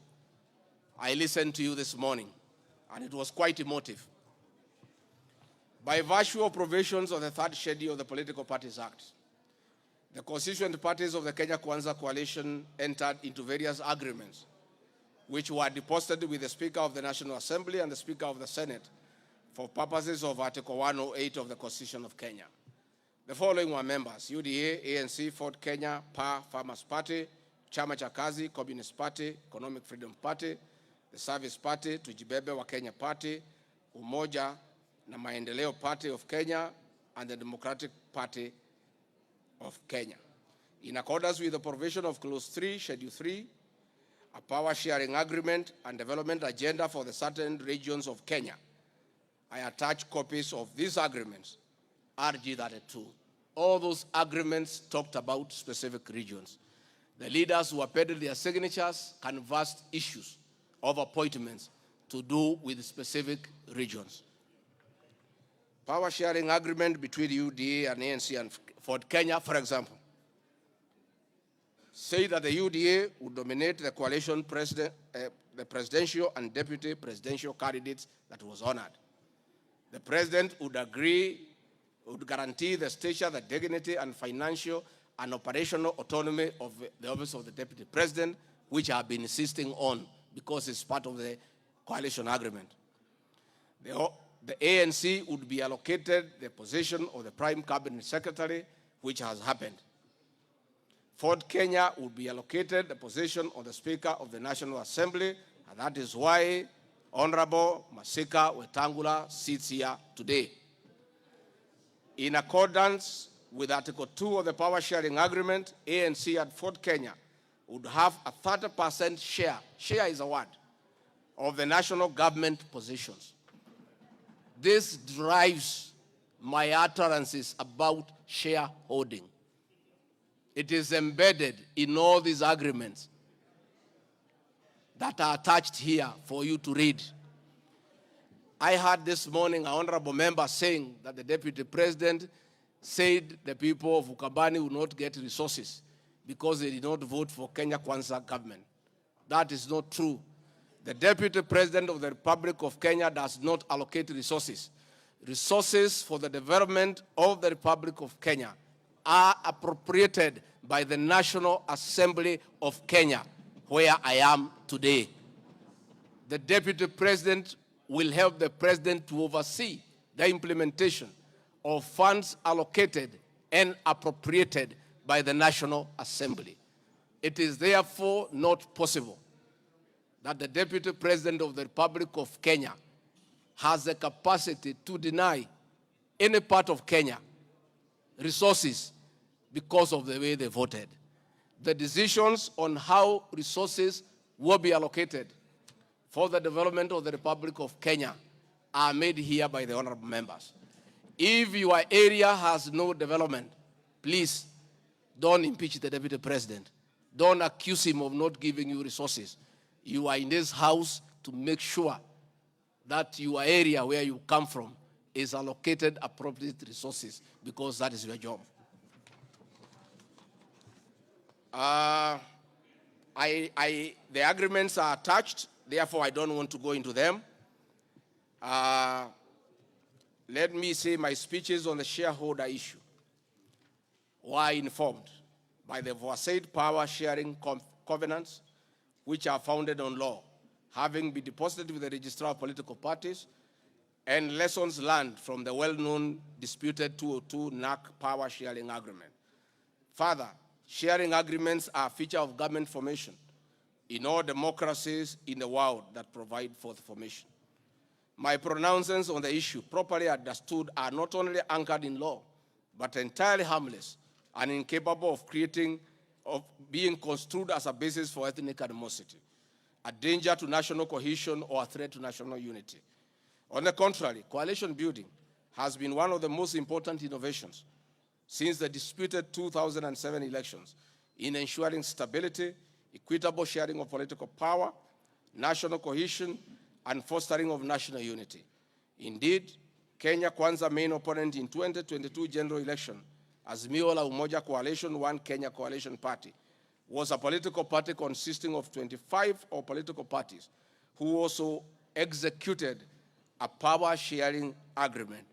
I listened to you this morning, and it was quite emotive. By virtue of provisions of the third schedule of the Political Parties Act, the constituent parties of the Kenya Kwanza coalition entered into various agreements, which were deposited with the Speaker of the National Assembly and the Speaker of the Senate for purposes of Article 108 of the Constitution of Kenya. The following were members: UDA, ANC, Ford Kenya, PA, Farmers Party, Chama cha Kazi, Communist Party, Economic Freedom Party, the Service Party, Tujibebe wa Kenya Party, Umoja na Maendeleo Party of Kenya, and the Democratic Party of Kenya. In accordance with the provision of Clause 3, Schedule 3, a power sharing agreement and development agenda for the certain regions of Kenya, I attach copies of these agreements, RG32. All those agreements talked about specific regions. The leaders who appended their signatures canvassed issues of appointments to do with specific regions. Power sharing agreement between UDA and ANC and Ford Kenya, for example, say that the UDA would nominate the coalition president, the presidential and deputy presidential candidates that was honored. The president would guarantee the stature, the dignity, and financial and operational autonomy of the office of the deputy president, which I have been insisting on because it's part of the coalition agreement. The ANC would be allocated the position of the prime cabinet secretary, which has happened. Ford Kenya would be allocated the position of the Speaker of the National Assembly, and that is why Honorable Masika Wetangula sits here today. In accordance with Article 2 of the Power Sharing Agreement, ANC and Ford Kenya would have a 30% share is a word, of the national government positions. This drives my utterances about shareholding. It is embedded in all these agreements that are attached here for you to read. I heard this morning an honorable member saying that the deputy president said the people of Ukambani will not get resources because they did not vote for Kenya Kwanza government. That is not true. The deputy president of the Republic of Kenya does not allocate resources. Resources for the development of the Republic of Kenya are appropriated by the National Assembly of Kenya, where I am today. The deputy president will help the president to oversee the implementation of funds allocated and appropriated by the National Assembly. It is therefore not possible that the deputy president of the Republic of Kenya has the capacity to deny any part of Kenya resources because of the way they voted. The decisions on how resources will be allocated for the development of the Republic of Kenya are made here by the honorable members. If your area has no development, please don't impeach the deputy president. Don't accuse him of not giving you resources. You are in this house to make sure that your area where you come from is allocated appropriate resources, because that is your job. The agreements are attached, therefore I don't want to go into them. Let me say my speeches on the shareholder issue were informed by the aforesaid power sharing covenants, which are founded on law, having been deposited with the Registrar of Political Parties, and lessons learned from the well-known disputed 202 NAC power sharing agreement. Further, sharing agreements are a feature of government formation in all democracies in the world that provide for the formation. My pronouncements on the issue, properly understood, are not only anchored in law, but entirely harmless and incapable of being construed as a basis for ethnic animosity, a danger to national cohesion, or a threat to national unity. On the contrary, coalition building has been one of the most important innovations since the disputed 2007 elections in ensuring stability, equitable sharing of political power, national cohesion, and fostering of national unity. Indeed, Kenya Kwanza main opponent in 2022 general election, Azimio la Umoja Coalition, One Kenya Coalition Party, was a political party consisting of 25 political parties who also executed a power-sharing agreement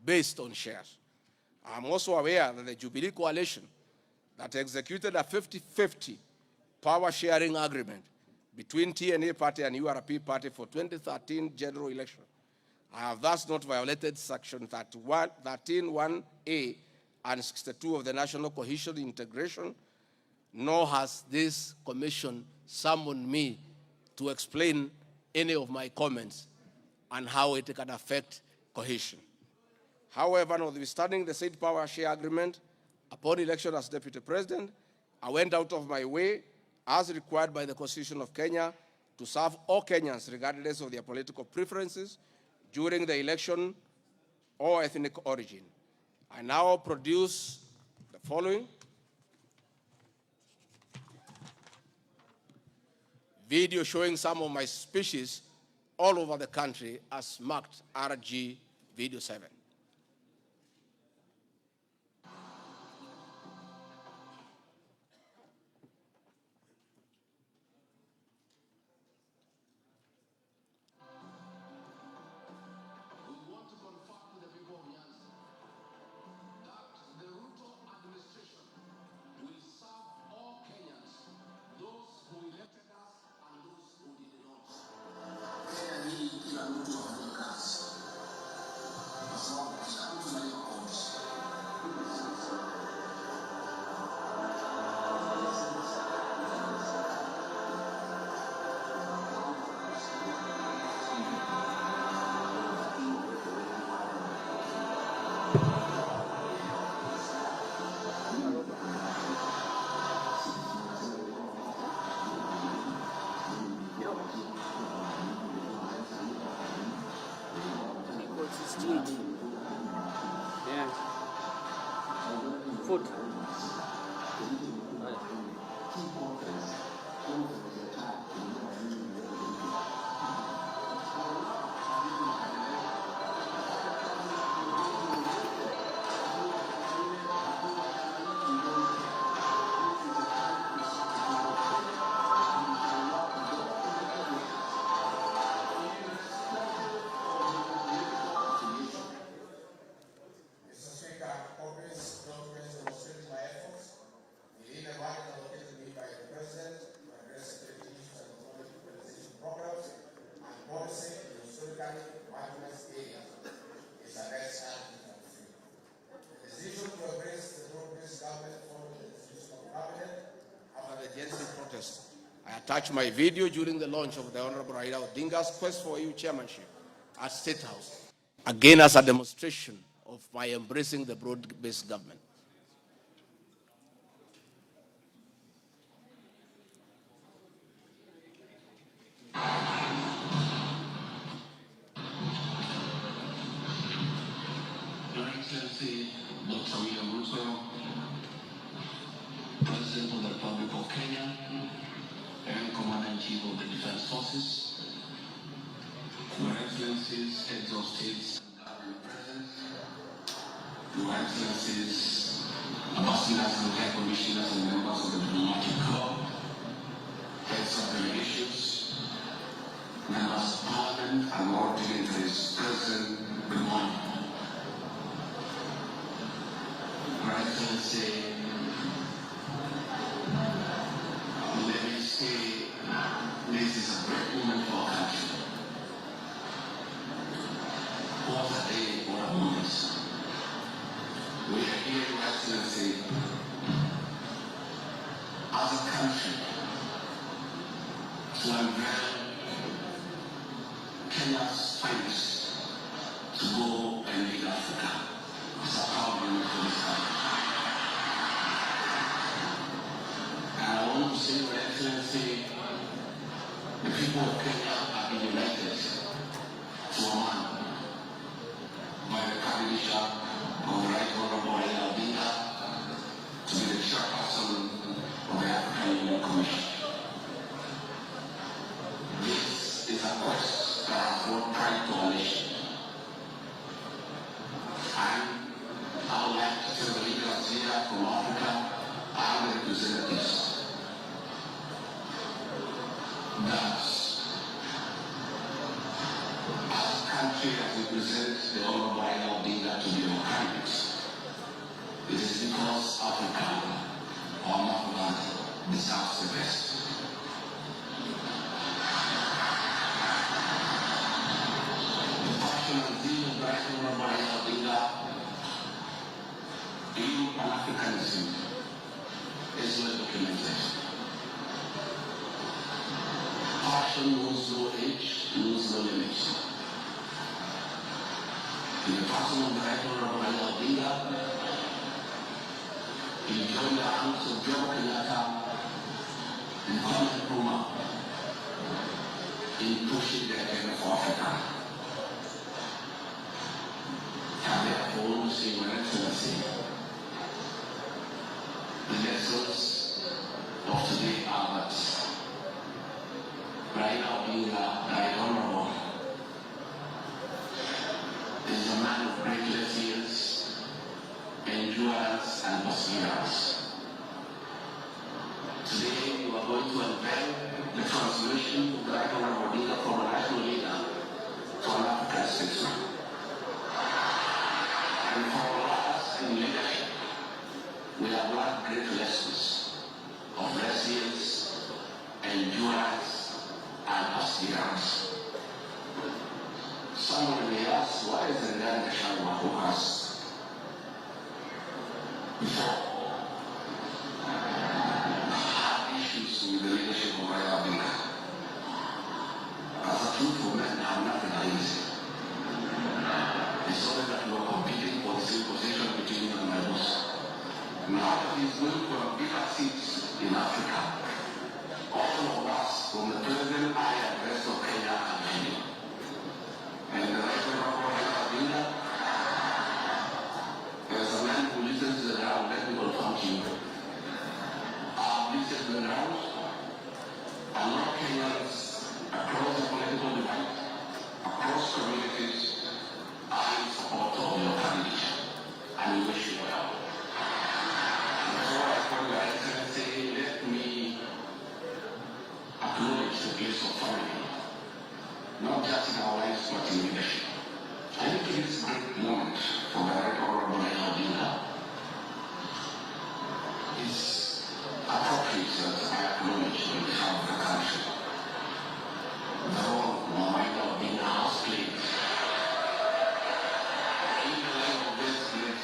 based on shares. I'm also aware that the Jubilee Coalition that executed a 50-50 power-sharing agreement between TNA Party and URP Party for 2013 general election. I have thus not violated Section 13(1)(a) and 62 of the National Cohesion Integration, nor has this commission summoned me to explain any of my comments and how it can affect cohesion. However, notwithstanding the said power share agreement, upon election as Deputy President, I went out of my way, as required by the Constitution of Kenya, to serve all Kenyans regardless of their political preferences during the election or ethnic origin. I now produce the following video showing some of my speeches all over the country as marked RG Video 7. Yeah. Foot. I attached my video during the launch of the Honorable Raila Odinga's quest for EU chairmanship at State House, again as a demonstration of my embracing the broad-based government. Your Excellency, Dr. William Ruto, President of the Republic of Kenya, and Commander-in-Chief of the Defense Forces, Your Excellencies, Heads of States and Government present, Your Excellencies, Ambassadors and High Commissioners and members of the Diplomatic Corps, Heads of Delegations, Members of Parliament, and all dignitaries present, good morning. Your Excellency, let me say this is a great moment for our country. What a day, what a moment. We are here, Your Excellency, as a country to unveil Kenya's finest to go and lead Africa. It's a proud moment for this country. And I want to say, Your Excellency, the people of Kenya have been elected to a man by the candidature of the Right Honorable Raila Odinga to be the chairperson of the African Union Commission. This is a quest that has brought pride to our nation. And I would like to tell the leaders here from Africa and the representatives that especially as we present the Honorable Raila Odinga to the Democrats, it is because Africa, our motherland, deserves the best. The passion and zeal of Right Honorable Raila Odinga in Pan-Africanism is well documented. Passion knows no age, knows no limit. In the person of the Right Honorable Raila Odinga, he joined the ranks of Jomo Kenyatta and Kwame Nkrumah in pushing the agenda for Africa. And therefore, we say, Your Excellency, the lessons of today are that Raila Odinga, Right Honorable, is a man of great resilience, endurance, and perseverance. Today, we are going to unveil the transformation of Right Honorable Odinga from a national leader to an African statesman. And for all us in leadership, we have learned great lessons of resilience, endurance, and perseverance. Someone may ask, why is the young Gachagua who has before had issues with the leadership of Raila Odinga? As a truthful man, I have nothing against it. It's only that we are competing for the same position between him and my boss. Now that he's going for a bigger seat in Africa, all of us, from the president, I, and the rest of Kenya, are winning. And the Right Honorable Raila Odinga, as a man who listens to the ground, let me confirm to you. I've listened to the ground, and all Kenyans across the political divide, across communities, are in support of your candidate, and we wish you well. Before I call Your Excellency, let me acknowledge the place of family, not just in our lives, but in leadership. I think it is a great moment for the Right Honorable Raila Odinga. It's appropriate that I acknowledge on behalf of the country the role Raila Odinga has played in the life of this great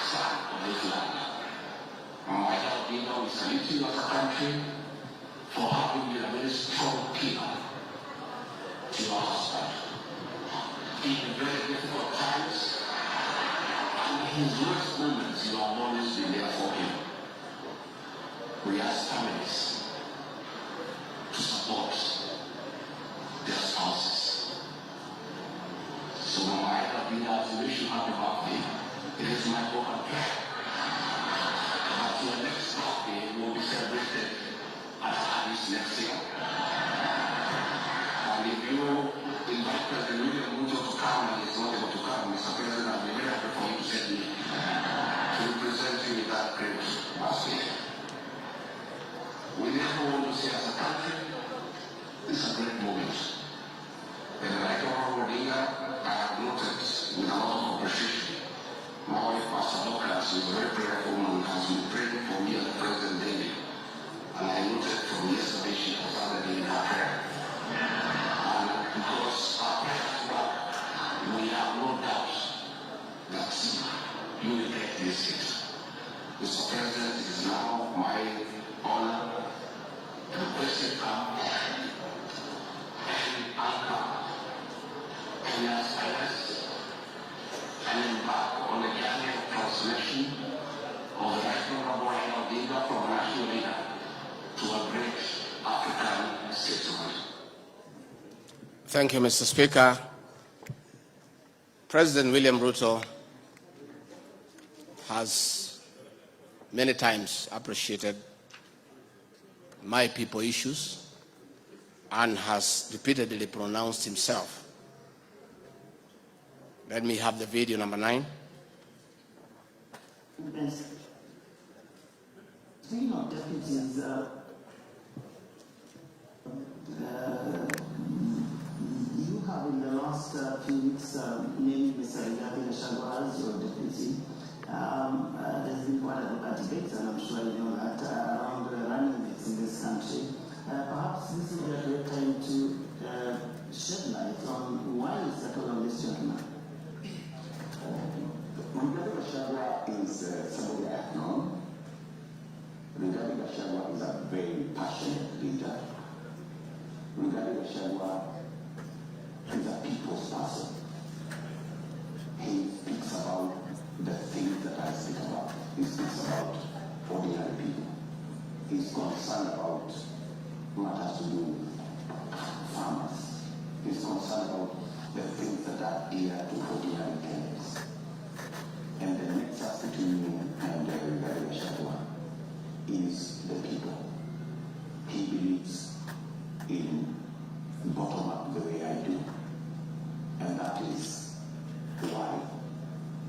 son of this land. Raila Odinga, we salute you as a country for having been a very strong pillar to your husband in very difficult times, and in his worst moments you have always been there for him. We ask families to support their spouses. So my Raila, wish you happy birthday. It is my hope and prayer that your next birthday will be celebrated at Addis next year. And if you invite President William Ruto to come and he's not able to come, Mr. President, I'll be very happy for you to send me to represent you with that great birthday. We therefore want to say as a country, this is a great moment. And the Right Honorable Odinga, I have noted with a lot of appreciation. My wife, Pastor Dorcas, is a very prayerful woman, has been praying for me and the President daily. And I noted from yesterday she has started in her prayer. And because our prayers work, we have no doubt that you will get this seat. Mr. President, it is now my honor to request you come and anchor Kenya's finance and embark on the journey of transformation of the Right Honorable Raila Odinga from a national leader to a great African statesman. Thank you, Mr. Speaker. President William Ruto has many times appreciated my people issues and has repeatedly pronounced himself. Let me have the video number 9. Speaking of deputies, you have in the last few weeks Mr. Gachagua as your deputy. There's been quite a debate, and I'm sure you know that, around the running mates in this country. Perhaps this is a great time to shed light on why you settled on this gentleman. Gachagua is somebody I've known. Gachagua is a very passionate leader. Gachagua is a people's person. He speaks about the things that I speak about. He speaks about ordinary people. He's concerned about matters to do with farmers. He's concerned about the things that are dear to ordinary Kenyans. And the nexus between me and Gachagua is the people. He believes in bottom up the way I do. And that is why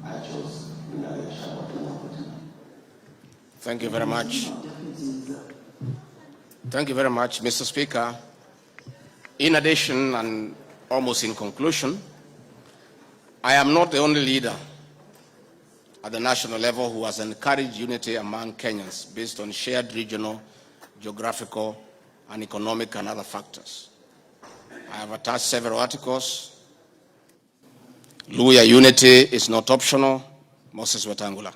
I chose Gachagua to work with him. Thank you very much. Thank you very much, Mr. Speaker. In addition, and almost in conclusion, I am not the only leader at the national level who has encouraged unity among Kenyans based on shared regional, geographical, and economic and other factors. I have attached several articles. Luya unity is not optional, Moses Wetangula.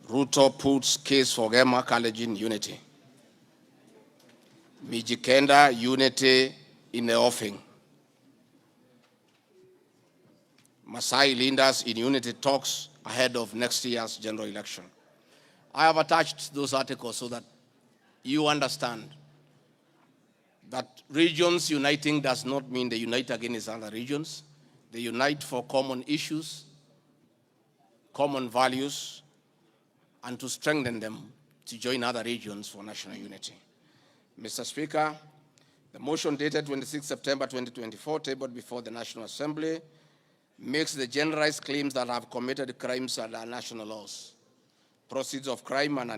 Ruto puts case for Gema College in unity. Mijikenda unity in the offing. Masai leaders in unity talks ahead of next year's general election. I have attached those articles so that you understand that regions uniting does not mean they unite against other regions. They unite for common issues, common values, and to strengthen them to join other regions for national unity. Mr. Speaker, the motion dated 26 September 2024, tabled before the National Assembly, makes the generalized claims that have committed crimes under national laws, Proceeds of Crime and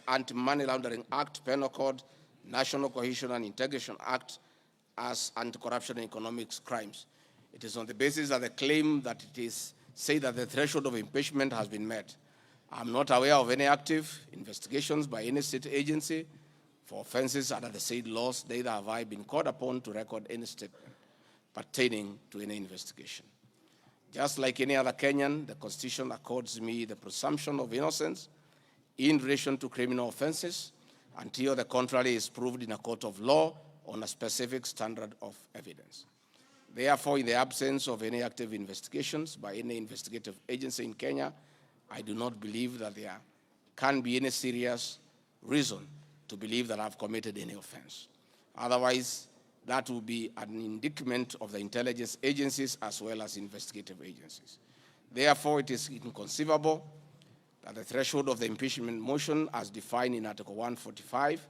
Anti-Money Laundering Act, Penal Code, National Cohesion and Integration Act as anti-corruption and economic crimes. It is on the basis of the claim that it is said that the threshold of impeachment has been met. I'm not aware of any active investigations by any state agency for offenses under the said laws, neither have I been called upon to record any statement pertaining to any investigation. Just like any other Kenyan, the Constitution accords me the presumption of innocence in relation to criminal offenses until the contrary is proved in a court of law on a specific standard of evidence. Therefore, in the absence of any active investigations by any investigative agency in Kenya, I do not believe that there can be any serious reason to believe that I've committed any offense. Otherwise, that will be an indictment of the intelligence agencies as well as investigative agencies. Therefore, it is inconceivable that the threshold of the impeachment motion as defined in Article 145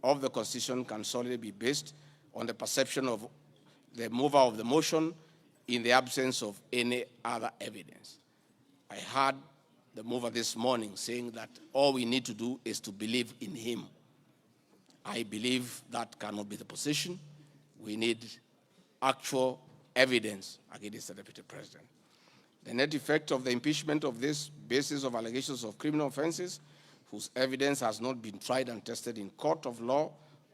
of the Constitution can solely be based on the perception of the mover of the motion in the absence of any other evidence. I heard the mover this morning saying that all we need to do is to believe in him. I believe that cannot be the position. We need actual evidence against the Deputy President. The net effect of the impeachment of this basis of allegations of criminal offenses whose evidence has not been tried and tested in court of law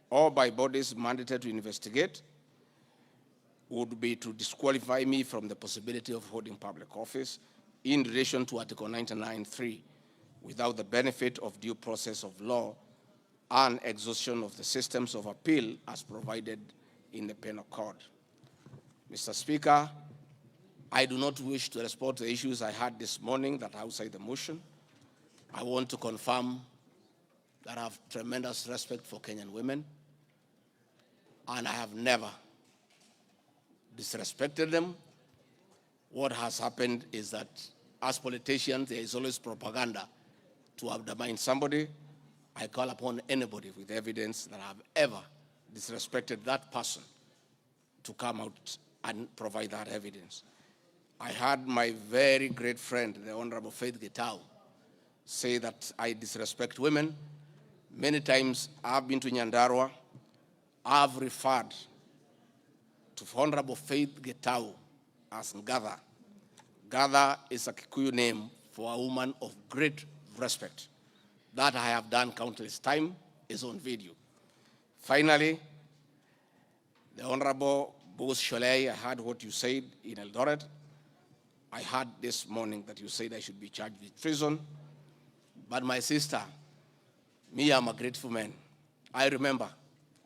or by bodies mandated to investigate would be to disqualify me from the possibility of holding public office in relation to Article 99(3) without the benefit of due process of law and exhaustion of the systems of appeal as provided in the Penal Code. Mr. Speaker, I do not wish to respond to the issues I had this morning that are outside the motion. I want to confirm that I have tremendous respect for Kenyan women, and I have never disrespected them. What has happened is that as politicians, there is always propaganda to undermine somebody. I call upon anybody with evidence that I have ever disrespected that person to come out and provide that evidence. I had my very great friend, the Honorable Faith Gitau, say that I disrespect women. Many times I've been to Nyandarua. I've referred to Honorable Faith Getau as Ngatha. Ngatha is a Kikuyu name for a woman of great respect. That I have done countless times is on video. Finally, the Honorable Bose Sholei, I heard what you said in Eldoret. I heard this morning that you said I should be charged with treason. But my sister, me, I'm a grateful man. I remember,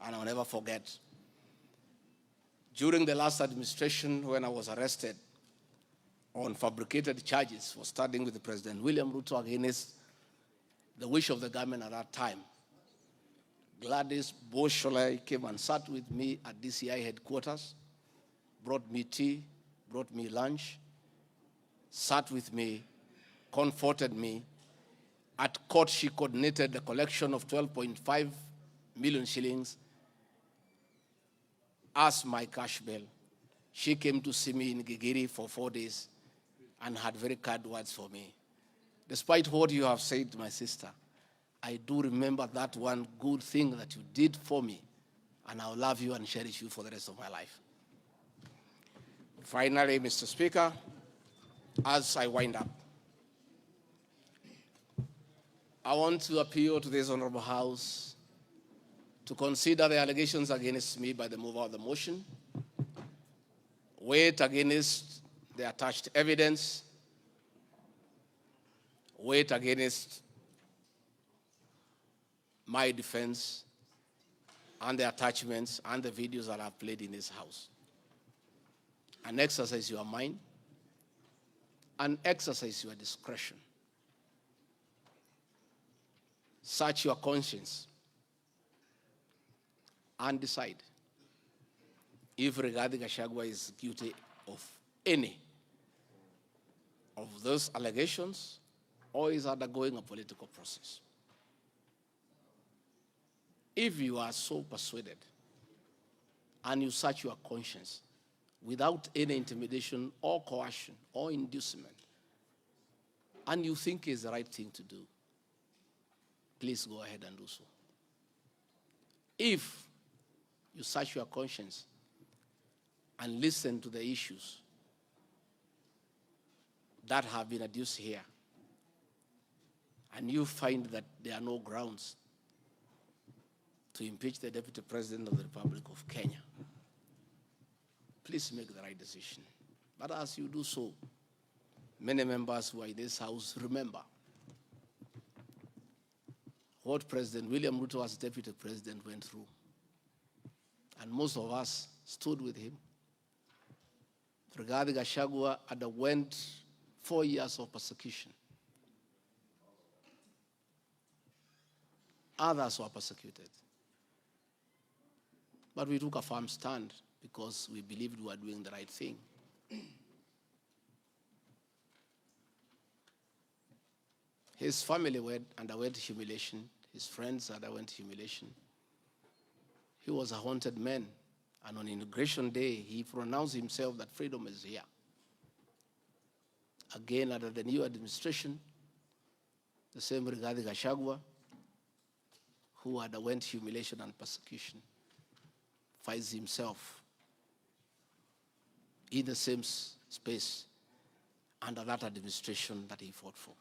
and I'll never forget, during the last administration when I was arrested on fabricated charges for standing with President William Ruto against the wish of the government at that time, Gladys Bosholai came and sat with me at DCI headquarters, brought me tea, brought me lunch, sat with me, comforted me. At court, she coordinated the collection of 12.5 million shillings as my cash bail. She came to see me in Gigiri for 4 days and had very kind words for me. Despite what you have said, my sister, I do remember that one good thing that you did for me, and I'll love you and cherish you for the rest of my life. Finally, Mr. Speaker, as I wind up, I want to appeal to this Honorable House to consider the allegations against me by the mover of the motion, weigh it against the attached evidence, weigh it against my defense and the attachments and the videos that I've played in this House, and exercise your mind and exercise your discretion. Search your conscience and decide if Rigathi Gachagua is guilty of any of those allegations or is undergoing a political process. If you are so persuaded and you search your conscience without any intimidation or coercion or inducement, and you think it's the right thing to do, please go ahead and do so. If you search your conscience and listen to the issues that have been adduced here, and you find that there are no grounds to impeach the Deputy President of the Republic of Kenya, please make the right decision. But as you do so, many members who are in this House remember what President William Ruto as Deputy President went through. And most of us stood with him. Rigathi Gachagua underwent 4 years of persecution. Others were persecuted. But we took a firm stand because we believed we were doing the right thing. His family underwent humiliation. His friends underwent humiliation. He was a haunted man. And on Inauguration Day, he pronounced himself that freedom is here. Again, under the new administration, the same Rigathi Gachagua, who underwent humiliation and persecution, finds himself in the same space under that administration that he fought for.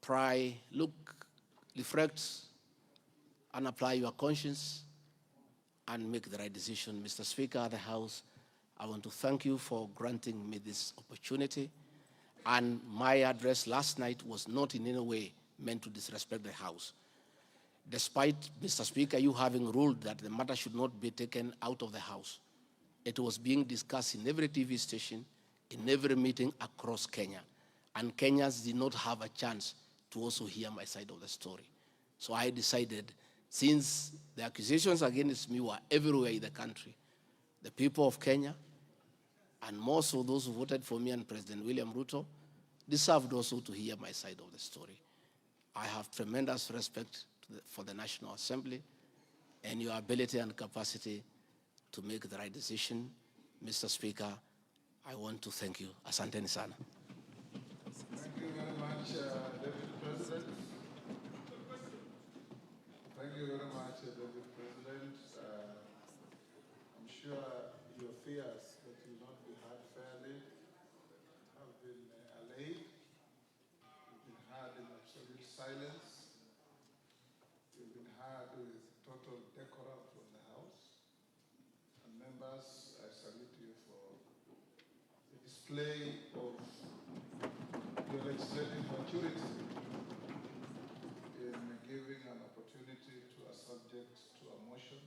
Pry, look, reflect, and apply your conscience and make the right decision. Mr. Speaker of the House, I want to thank you for granting me this opportunity. And my address last night was not in any way meant to disrespect the House. Despite, Mr. Speaker, you having ruled that the matter should not be taken out of the House, it was being discussed in every TV station, in every meeting across Kenya. And Kenyans did not have a chance to also hear my side of the story. So I decided, since the accusations against me were everywhere in the country, the people of Kenya, and more so those who voted for me and President William Ruto, deserved also to hear my side of the story. I have tremendous respect for the National Assembly and your ability and capacity to make the right decision. Mr. Speaker, I want to thank you. Asanteni sana. Thank you very much, Deputy President. Thank you very much, Deputy President. sure your fears that you will not be heard fairly have been allayed. You've been heard in absolute silence. You've been heard with total decorum from the House. And members, I salute you for the display of your legislative maturity in giving an opportunity to a subject to a motion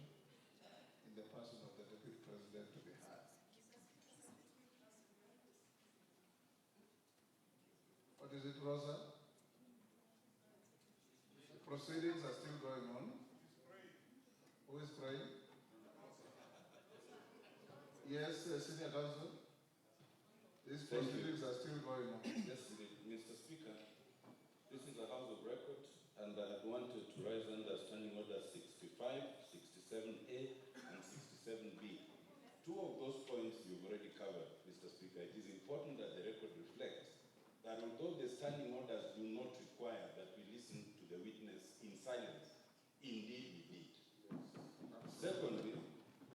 in the person of the Deputy President to be heard. What is it, Rosa? The proceedings are still going on. Who is praying? Yes, Senior Counsel. These proceedings are still going on. Yes, Mr. Speaker. This is a House of Record, and I had wanted to rise under Standing Order 65, 67A, and 67B. Two of those points you've already covered, Mr. Speaker. It is important that the record reflects that although the standing orders do not require